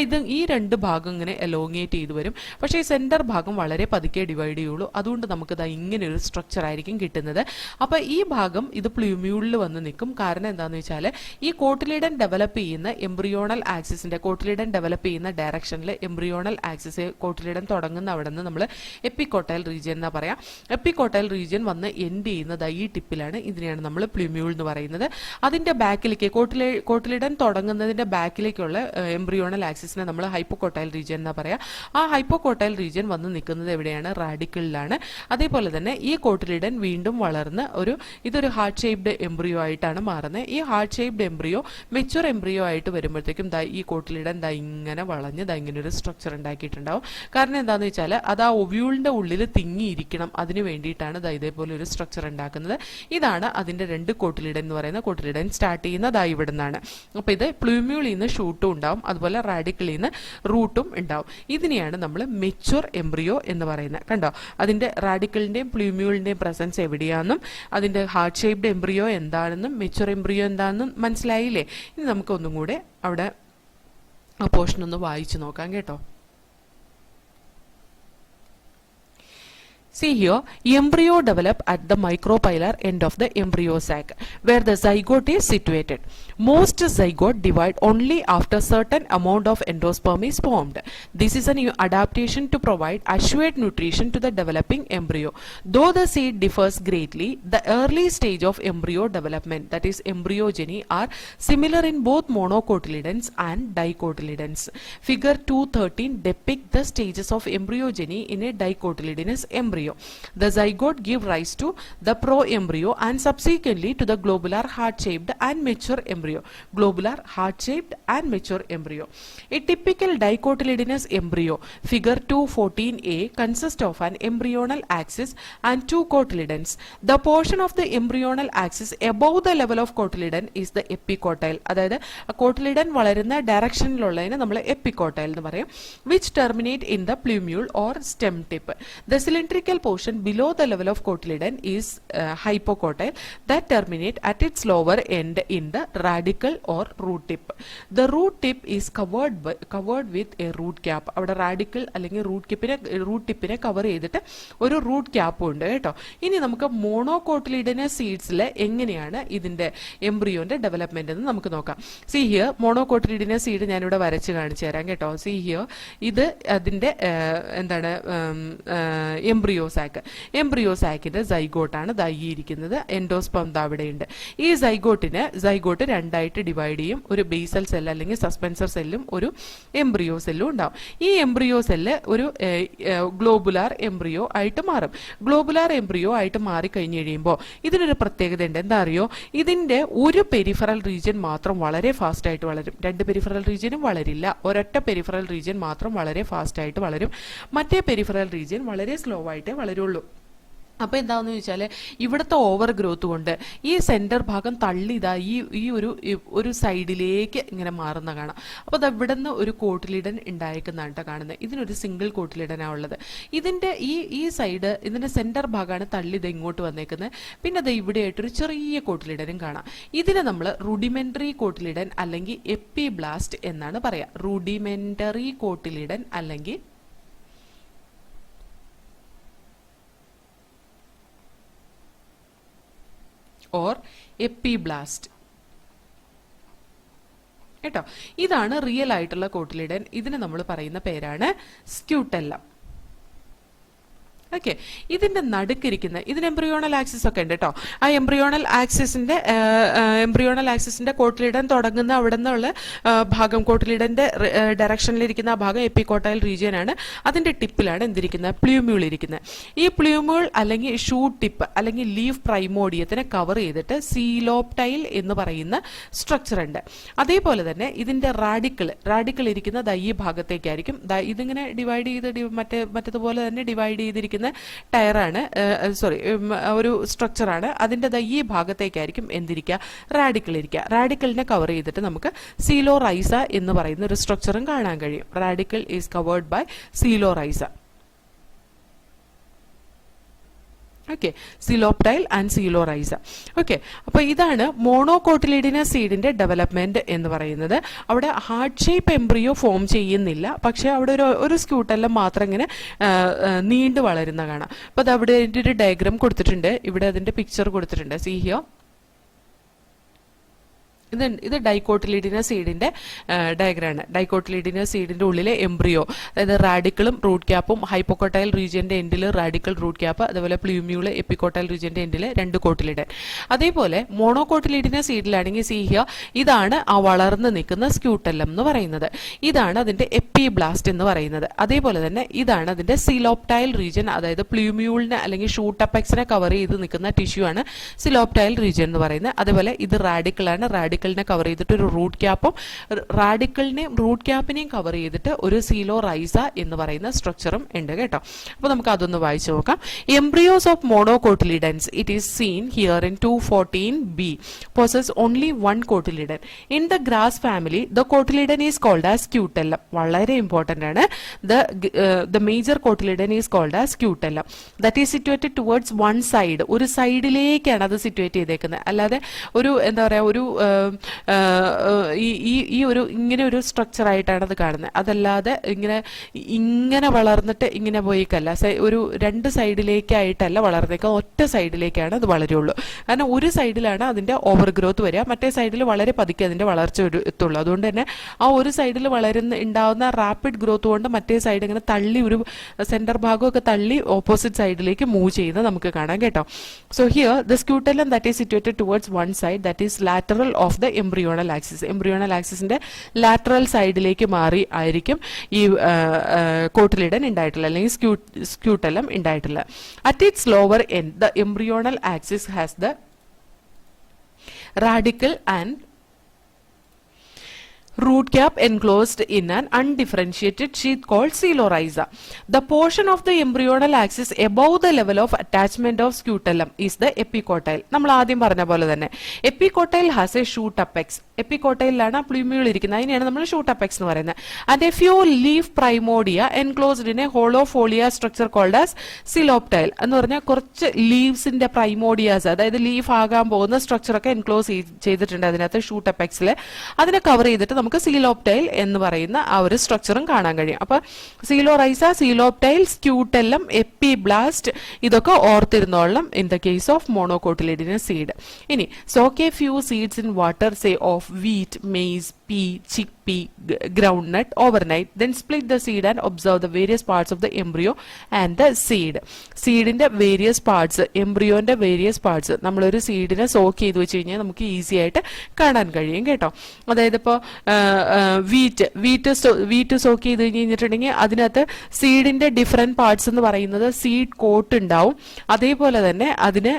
ഇത് ഈ 2 ഭാഗം ഇങ്ങനെ എലോങ്ങേറ്റ് ചെയ്ത് വരും. പക്ഷേ ഈ സെന്റർ ഭാഗം വളരെ പതുക്കെ ഡിവൈഡ് ചെയ്യുള്ളൂ. അതുകൊണ്ട് നമുക്ക് ഇങ്ങനെ ഒരു സ്ട്രക്ചർ ആയിരിക്കും കിട്ടുന്നത്. അപ്പോൾ ഈ ഭാഗം ഇത് പ്ലൂമ്യൂളിൽ വന്ന് നിൽക്കും. കാരണം എന്താണെന്ന് വെച്ചാൽ ഈ കോട്ടിലിഡൻ ഡെവലപ്പ് ചെയ്യുന്ന എംബ്രിയോണൽ ആക്സിസിന്റെ കോട്ടിലിഡൻ ഡെവലപ്പ് ചെയ്യുന്ന ഡയറക്ഷനിൽ എംബ്രിയോണൽ ആക്സിസ് കോട്ടിലിഡൻ തുടങ്ങുന്ന അവിടെ നിന്ന് നമ്മൾ എപ്പിക്കോട്ടൈൽ റീജിയൻ എന്നാ പറയാം. എപ്പിക്കോട്ടൈൽ റീജിയൻ വന്ന് എൻഡ് ചെയ്യുന്നത് ഈ ടിപ്പിലാണ്. ഇതിനെയാണ് നമ്മൾ പ്ലൂമ്യൂൾ എന്ന് പറയുന്നത്. അതിന്റെ ബാക്കിലേക്ക് കോട്ടിലിഡൻ തുടങ്ങുന്നതിന്റെ ബാക്കിലേക്കുള്ള എംബ്രിയോണൽ ആക്സിസിനെ നമ്മൾ ഹൈപ്പോകോട്ടൈൽ റീജിയൻ എന്നാ പറയാം. ആ ഹൈപ്പോകോട്ടൈൽ റീജിയൻ വന്ന് നിൽക്കുന്നത് എവിടെയാണ്? റാഡിക്കിളിലാണ്. അതേപോലെ തന്നെ ഈ കോട്ടിലിഡൻ വീണ്ടും വളർന്ന് ഇതൊരു ഹാർട്ട് ഷേപ്ഡ് എംബ്രിയോ ആയിട്ടാണ് മാറുന്നത്. ഈ heart shaped embryo mature embryo ആയിട്ട് വരുമ്പോഴത്തേക്കും ഈ കോട്ടിലിഡൻ ഇങ്ങനെ വളഞ്ഞ് ഇങ്ങനെ ഒരു സ്ട്രക്ചർ ഉണ്ടാക്കിയിട്ടുണ്ടാവും. കാരണം എന്താണെന്ന് വെച്ചാൽ അത് ആ ഒവ്യൂളിന്റെ ഉള്ളിൽ തിങ്ങിയിരിക്കണം. അതിന് വേണ്ടിയിട്ടാണ് ഇതേപോലെ ഒരു സ്ട്രക്ചർ ഉണ്ടാക്കുന്നത്. ഇതാണ് അതിന്റെ 2 കോട്ടിലിഡൻ എന്ന് പറയുന്നത്. കോട്ടിലിഡൻ സ്റ്റാർട്ട് ചെയ്യുന്നത് ഇവിടെ നിന്നാണ്. അപ്പോൾ ഇത് പ്ലൂമ്യൂളിൽ നിന്ന് ഷൂട്ടും ഉണ്ടാവും. അതുപോലെ റാഡിക്കിളിൽ നിന്ന് റൂട്ടും ഉണ്ടാവും. ഇതിനെയാണ് നമ്മൾ മെച്ചുർ എംബ്രിയോ എന്ന് പറയുന്നത്. കണ്ടോ, അതിന്റെ റാഡിക്കിളിന്റെയും പ്ലൂമ്യൂളിന്റെയും പ്രസൻസ് എവിടെയാണെന്നും അതിന്റെ ഹാർട്ട് ഷേപ്ഡ് എംബ്രിയോ എന്താണെന്നും മെച്ചുർ എംബ്രിയോ എന്താണെന്നും മനസ്സിലായില്ലേ? ഇനി നമുക്ക് ഒന്നും കൂടെ അവിടെ ആ പോർഷൻ ഒന്ന് വായിച്ചു നോക്കാം കേട്ടോ. See here, embryo develop at the micropylar end of the embryo sac, where the zygote is situated. Most zygote divide only after certain amount of endosperm is formed. This is an adaptation to provide assured nutrition to the developing embryo. Though the seed differs greatly, the early stage of embryo development, that is embryogeny, are similar in both monocotyledons and dicotyledons. Figure 213 depict the stages of embryogeny in a dicotyledonous embryo. The zygote give rise to the proembryo and subsequently to the globular heart-shaped and mature embryo. Globular, heart-shaped and mature embryo. A typical dicotyledonous embryo, figure 214a, consists of an embryonal axis and 2 cotyledons. The portion of the embryonal axis above the level of cotyledon is the epicotyle. അതായത് cotyledon വളരുന്ന ഡയറക്ഷനിലുള്ളതിനെ നമ്മൾ എപ്പിക്കോട്ടൈൽ എന്ന് പറയും. which terminate in the plumule or stem tip. The cylindrical portion below the level of cotyledon is hypocotyle that terminate at its lower end in the radicle or root tip. The root tip is covered with a root cap. അവിടെ radical അല്ലെങ്കിൽ root ടിപ്പിനെ cover ചെയ്തിട്ട് ഒരു root cap ഉണ്ട് കേട്ടോ. ഇനി നമുക്ക് മോണോകോട്ടിലിഡനസ് സീഡ്സിൽ എങ്ങനെയാണ് ഇതിന്റെ എംബ്രിയോന്റെ ഡെവലപ്മെന്റ് എന്ന് നമുക്ക് നോക്കാം. സി ഹിയർ, മോണോകോട്ടിലിഡനസ് സീഡ് ഞാനിവിടെ വരച്ച് കാണിച്ചു തരാം കേട്ടോ. സി ഹിയർ, ഇത് അതിന്റെ എന്താണ് എംബ്രിയോ സാക്കിന്റെ സൈഗോട്ടാണ് ഇരിക്കുന്നത്. എൻഡോസ്പം അവിടെയുണ്ട്. ഈ സൈഗോട്ട് 2 ഡിവൈഡ് ചെയ്യും. ഒരു ബേസൽ സെൽ അല്ലെങ്കിൽ സസ്പെൻസർ സെല്ലും ഒരു എംബ്രിയോ സെല്ലും ഉണ്ടാവും. ഈ എംബ്രിയോ സെല്ല് ഒരു ഗ്ലോബുലാർ എംബ്രിയോ ആയിട്ട് മാറും. ഗ്ലോബുലാർ എംബ്രിയോ ആയിട്ട് മാറിക്കഴിഞ്ഞ് കഴിയുമ്പോൾ ഇതിനൊരു പ്രത്യേകത ഉണ്ട്. എന്താ അറിയോ? ഇതിന്റെ ഒരു പെരിഫറൽ റീജിയൻ മാത്രം വളരെ ഫാസ്റ്റ് ആയിട്ട് വളരും. 2 പെരിഫറൽ റീജിയനും വളരില്ല. ഒരൊറ്റ പെരിഫറൽ റീജിയൻ മാത്രം വളരെ ഫാസ്റ്റ് ആയിട്ട് വളരും. മറ്റേ പെരിഫറൽ റീജിയൻ വളരെ സ്ലോ ആയിട്ടേ വളരുള്ളൂ. അപ്പൊ എന്താന്ന് ചോദിച്ചാല് ഇവിടുത്തെ ഓവർ ഗ്രോത്ത് കൊണ്ട് ഈ സെന്റർ ഭാഗം തള്ളിതാ ഈ ഒരു സൈഡിലേക്ക് ഇങ്ങനെ മാറുന്ന കാണാം. അപ്പൊ അത് ഇവിടെ നിന്ന് ഒരു കോട്ടിലിടൻ ഉണ്ടായിരിക്കുന്നതാണ് കേട്ടോ കാണുന്നത്. ഇതിനൊരു സിംഗിൾ കോട്ടിലിടനാണ് ഉള്ളത്. ഇതിന്റെ ഈ സൈഡ് ഇതിന്റെ സെന്റർ ഭാഗമാണ് തള്ളിത് ഇങ്ങോട്ട് വന്നേക്കുന്നത്. പിന്നെ അത് ഇവിടെയായിട്ടൊരു ചെറിയ കോട്ടിലിടനും കാണാം. ഇതിനെ നമ്മൾ റുഡിമെന്ററി കോട്ടിലിടൻ അല്ലെങ്കിൽ എപ്പിബ്ലാസ്റ്റ് എന്നാണ് പറയാ. റുഡിമെന്ററി കോട്ടിലിടൻ അല്ലെങ്കിൽ ഓർ എപ്പിബ്ലാസ്റ്റ് കേട്ടോ. ഇതാണ് റിയൽ ആയിട്ടുള്ള കോട്ടിലിഡൻ. ഇതിന് നമ്മൾ പറയുന്ന പേരാണ് സ്ക്യൂട്ടെല്ലം. ഓക്കെ, ഇതിന്റെ നടുക്കിരിക്കുന്ന ഇതിന് എംബ്രിയോണൽ ആക്സിസ് ഒക്കെ ഉണ്ട് കേട്ടോ. ആ എംബ്രിയോണൽ ആക്സിസിന്റെ കോട്ടിലിടൻ തുടങ്ങുന്ന അവിടെ നിന്നുള്ള ഭാഗം, കോട്ടിലിടന്റെ ഡയറക്ഷനിലിരിക്കുന്ന ആ ഭാഗം എപ്പിക്കോട്ടൈൽ റീജിയൻ ആണ്. അതിന്റെ ടിപ്പിലാണ് എന്തിരിക്കുന്നത്, പ്ലൂമ്യൂൾ ഇരിക്കുന്നത്. ഈ പ്ലൂമ്യൂൾ അല്ലെങ്കിൽ ഷൂട്ട് ടിപ്പ് അല്ലെങ്കിൽ ലീഫ് പ്രൈമോഡിയത്തിനെ കവർ ചെയ്തിട്ട് സീലോപ്റ്റൈൽ എന്ന് പറയുന്ന സ്ട്രക്ചർ ഉണ്ട്. അതേപോലെ തന്നെ ഇതിന്റെ റാഡിക്കിൾ ഇരിക്കുന്ന ഈ ഭാഗത്തേക്കായിരിക്കും. ഇതിങ്ങനെ ഡിവൈഡ് ചെയ്ത് മറ്റേതുപോലെ തന്നെ ഡിവൈഡ് ചെയ്തിരിക്കുന്ന ടയറാണ്, ഒരു സ്ട്രക്ചറാണ്. അതിന്റെ ഈ ഭാഗത്തേക്കായിരിക്കും എന്തിരിക്കുക, റാഡിക്കിൾ ഇരിക്കുക. റാഡിക്കിളിനെ കവർ ചെയ്തിട്ട് നമുക്ക് സീലോറൈസ എന്ന് പറയുന്ന ഒരു സ്ട്രക്ചറും കാണാൻ കഴിയും. Radicle is covered by coleorhiza. Okay, coleoptile and coleorhiza. Okay, അപ്പൊ ഇതാണ് മോണോകോട്ടിലിഡിനസ് സീഡിന്റെ ഡെവലപ്മെന്റ് എന്ന് പറയുന്നത്. അവിടെ ഹാർട്ട് ഷേപ്പ് എംബ്രിയോ ഫോം ചെയ്യുന്നില്ല, പക്ഷെ അവിടെ ഒരു സ്ക്യൂട്ടെല്ലം മാത്രം ഇങ്ങനെ നീണ്ടു വളരുന്ന കാണാം. അപ്പൊ അത് അവിടെ ഒരു ഡയഗ്രാം കൊടുത്തിട്ടുണ്ട്, ഇവിടെ അതിന്റെ പിക്ചർ കൊടുത്തിട്ടുണ്ട്. സീ ഹിയർ, ഇത് ഡൈക്കോട്ടിലിഡിനസ് സീഡിന്റെ ഡയഗ്രാണ്. ഡൈക്കോട്ടിലിഡിനസ് സീഡിന്റെ ഉള്ളിലെ എംബ്രിയോ, അതായത് റാഡിക്കിളും റൂട്ട് ക്യാപ്പും, ഹൈപ്പോക്കോട്ടൈൽ റീജിയന്റെ എൻഡിൽ റാഡിക്കൽ റൂട്ട് ക്യാപ്പ്, അതുപോലെ പ്ലൂമ്യൂള് എപ്പിക്കോട്ടൈൽ റീജിയന്റെ എൻഡിൽ 2 കോട്ടിലിഡൻ. അതേപോലെ മോണോകോട്ടിലിഡിനസ് സീഡിലാണെങ്കിൽ സീഹിയ, ഇതാണ് ആ വളർന്നു നിൽക്കുന്ന സ്ക്യൂട്ടെല്ലം എന്ന് പറയുന്നത്. ഇതാണ് അതിന്റെ എപ്പിബ്ലാസ്റ്റ് എന്ന് പറയുന്നത്. അതേപോലെ തന്നെ ഇതാണ് അതിന്റെ സിലോപ്റ്റൈൽ റീജിയൻ, അതായത് പ്ലൂമ്യൂളിനെ അല്ലെങ്കിൽ ഷൂട്ട് അപ്പെക്സിനെ കവർ ചെയ്ത് നിൽക്കുന്ന ടിഷ്യൂ ആണ് സിലോപ്റ്റൈൽ റീജിയൻ എന്ന് പറയുന്നത്. അതേപോലെ ഇത് റാഡിക്കിളാണ്. റാഡിക്കിളിനെ കവർ ചെയ്തിട്ട് ഒരു റൂട്ട് ക്യാപ്പും, റാഡിക്കിളിനെയും റൂട്ട് ക്യാപ്പിനെയും കവർ ചെയ്തിട്ട് ഒരു സീലോറൈസ എന്ന് പറയുന്ന സ്ട്രക്ചറും ഉണ്ട് കേട്ടോ. അപ്പൊ നമുക്ക് അതൊന്ന് വായിച്ചു നോക്കാം. Embryos of monocotyledons, it is seen here in 214b, possess only one cotyledon. In the grass family, the cotyledon is called as scutellum. വളരെ ഇമ്പോർട്ടന്റ് ആണ്. The major cotyledon is called as scutellum. That is situated towards one side. ഒരു സൈഡിലേക്കാണ് അത് situate ചെയ്തേക്കുന്നത്. അല്ലാതെ ഒരു എന്താ പറയാ, ഒരു ഈ ഒരു ഇങ്ങനെ ഒരു സ്ട്രക്ചർ ആയിട്ടാണ് അത് കാണുന്നത്. അതല്ലാതെ ഇങ്ങനെ വളർന്നിട്ട് ഇങ്ങനെ പോയിക്കല്ല, ഒരു 2 സൈഡിലേക്കായിട്ടല്ല വളർന്നേക്കുക, ഒറ്റ സൈഡിലേക്കാണ് അത് വളരുള്ളൂ. കാരണം ഒരു സൈഡിലാണ് അതിന്റെ ഓവർ ഗ്രോത്ത് വരിക, മറ്റേ സൈഡിൽ വളരെ പതുക്കെ അതിന്റെ വളർച്ച എത്തുള്ളൂ. അതുകൊണ്ട് തന്നെ ആ ഒരു സൈഡിൽ ഉണ്ടാവുന്ന റാപ്പിഡ് ഗ്രോത്ത് കൊണ്ട് മറ്റേ സൈഡ് ഇങ്ങനെ തള്ളി, ഒരു സെന്റർ ഭാഗമൊക്കെ തള്ളി ഓപ്പോസിറ്റ് സൈഡിലേക്ക് മൂവ് ചെയ്യുന്നത് നമുക്ക് കാണാം കേട്ടോ. So here the scutellum that is situated towards one side, that is lateral of the embryonal axis. Embryonal ആക്സിസിന്റെ ലാറ്ററൽ സൈഡിലേക്ക് മാറി ആയിരിക്കും ഈ കോട്ടിലിഡൻ ഉണ്ടായിട്ടുള്ള അല്ലെങ്കിൽ സ്ക്യൂട്ടെല്ലം ഉണ്ടായിട്ടുള്ള. At its lower end the embryonal axis has the radical and root cap enclosed in an undifferentiated sheath called coeloryza. The portion of the embryonal axis above the level of attachment of scutellum is the epicotyle. നമ്മൾ ആദ്യം പറഞ്ഞ പോലെ തന്നെ epicotyl has a shoot apex. എപ്പിക്കോട്ടൈലാണ് plumule ഇരിക്കുന്നത്, അതിനെയാണ് നമ്മൾ shoot apex എന്ന് പറയുന്നത്. And a few leaf primordia enclosed in a hollow foliar structure called as coleoptile എന്ന് പറഞ്ഞാൽ കുറച്ച് ലീവ്സിന്റെ പ്രൈമോഡിയാസ്, അതായത് ലീഫ് ആകാൻ പോകുന്ന സ്ട്രക്ചർ ഒക്കെ എൻക്ലോസ് ചെയ്തിട്ടുണ്ട് അതിനകത്ത് ഷൂട്ട് അപ്പെക്സിൽ. അതിനെ കവർ ചെയ്തിട്ട് നമുക്ക് സീലോപ്റ്റൈൽ എന്ന് പറയുന്ന ആ ഒരു സ്ട്രക്ചറും കാണാൻ കഴിയും. അപ്പൊ സീലോറൈസ, സീലോപ്റ്റൈൽ, സ്ക്യൂട്ടെല്ലം, എപ്പിബ്ലാസ്റ്റ് ഇതൊക്കെ ഓർത്തിരുന്നോളണം in the case of monocotyledonous seed. ഇനി soak a few seeds in water, say of wheat, maize, pea, chickpea, groundnut overnight, then split the seed and observe the various parts of the embryo and the seed. സീഡിന്റെ various parts, എംബ്രിയോന്റെ various parts നമ്മളൊരു സീഡിനെ soak ചെയ്ത് വെച്ച് കഴിഞ്ഞാൽ നമുക്ക് easy ആയിട്ട് കാണാൻ കഴിയും കേട്ടോ. അതായത് ഇപ്പോൾ വീറ്റ് സോക്ക് ചെയ്ത് കഴിഞ്ഞിട്ടുണ്ടെങ്കിൽ അതിനകത്ത് സീഡിന്റെ ഡിഫറെന്റ് പാർട്സ് എന്ന് പറയുന്നത് സീഡ് കോട്ട് ഉണ്ടാവും, അതേപോലെ തന്നെ അതിന്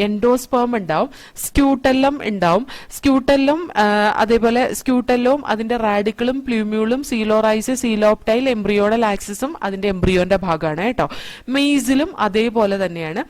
എൻഡോസ്പേം ഉണ്ടാവും, സ്ക്യൂട്ടെല്ലം ഉണ്ടാവും. സ്ക്യൂട്ടെല്ലം അതേപോലെ സ്ക്യൂട്ടെല്ലവും അതിന്റെ റാഡിക്കിളും പ്ലൂമ്യൂളും സീലോറൈസ്, സീലോപ്റ്റൈൽ, എംബ്രിയോണൽ ആക്സിസും അതിന്റെ എംബ്രിയോന്റെ ഭാഗമാണ് കേട്ടോ. മെയ്സിലും അതേപോലെ തന്നെയാണ്.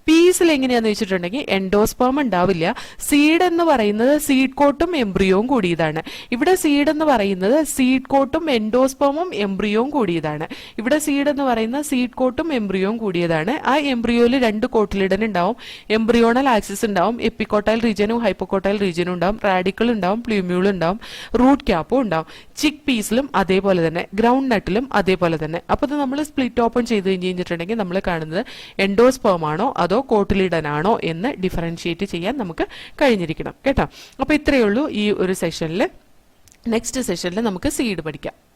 പീസിൽ എങ്ങനെയാന്ന് വെച്ചിട്ടുണ്ടെങ്കിൽ എൻഡോസ്പേം ഉണ്ടാവില്ല. സീഡ് എന്ന് പറയുന്നത് സീഡ് കോട്ടും എംബ്രിയോവും കൂടിയതാണ്. ഇവിടെ സീഡ് എന്ന് പറയുന്നത് സീഡ് കോട്ടും എൻഡോസ്പേമും എംബ്രിയോവും കൂടിയതാണ്. ഇവിടെ സീഡ് എന്ന് പറയുന്ന സീഡ് കോട്ടും എംബ്രിയോവും കൂടിയതാണ്. ആ എംബ്രിയോയിൽ 2 കോട്ടിലിഡൻ ഉണ്ടാവും, എംബ്രിയോണൽ ആക്സിസ് ഉണ്ടാവും, എപ്പിക്കോട്ടൈൽ റീജിയനും ഹൈപ്പോക്കോട്ടൈൽ റീജിയനും ഉണ്ടാവും, റാഡിക്കൽ ഉണ്ടാവും, പ്ലൂമ്യൂൾ ഉണ്ടാവും, റൂട്ട് ക്യാപ്പും ഉണ്ടാവും. ചിക്ക് പീസിലും അതേപോലെ തന്നെ, ഗ്രൗണ്ട് നട്ടിലും അതേപോലെ തന്നെ. അപ്പൊ ഇത് നമ്മൾ സ്പ്ലിറ്റ് ഓപ്പൺ ചെയ്ത് കഴിഞ്ഞിട്ടുണ്ടെങ്കിൽ നമ്മൾ കാണുന്നത് എൻഡോസ്പേം ആണോ അതോ കോട്ടിലിഡൻ ആണോ എന്ന് ഡിഫറൻഷിയേറ്റ് ചെയ്യാൻ നമുക്ക് കഴിഞ്ഞിരിക്കണം കേട്ടോ. അപ്പൊ ഇത്രയേ ഉള്ളൂ ഈ ഒരു സെഷനിൽ. നെക്സ്റ്റ് സെഷനിൽ നമുക്ക് സീഡ് പഠിക്കാം.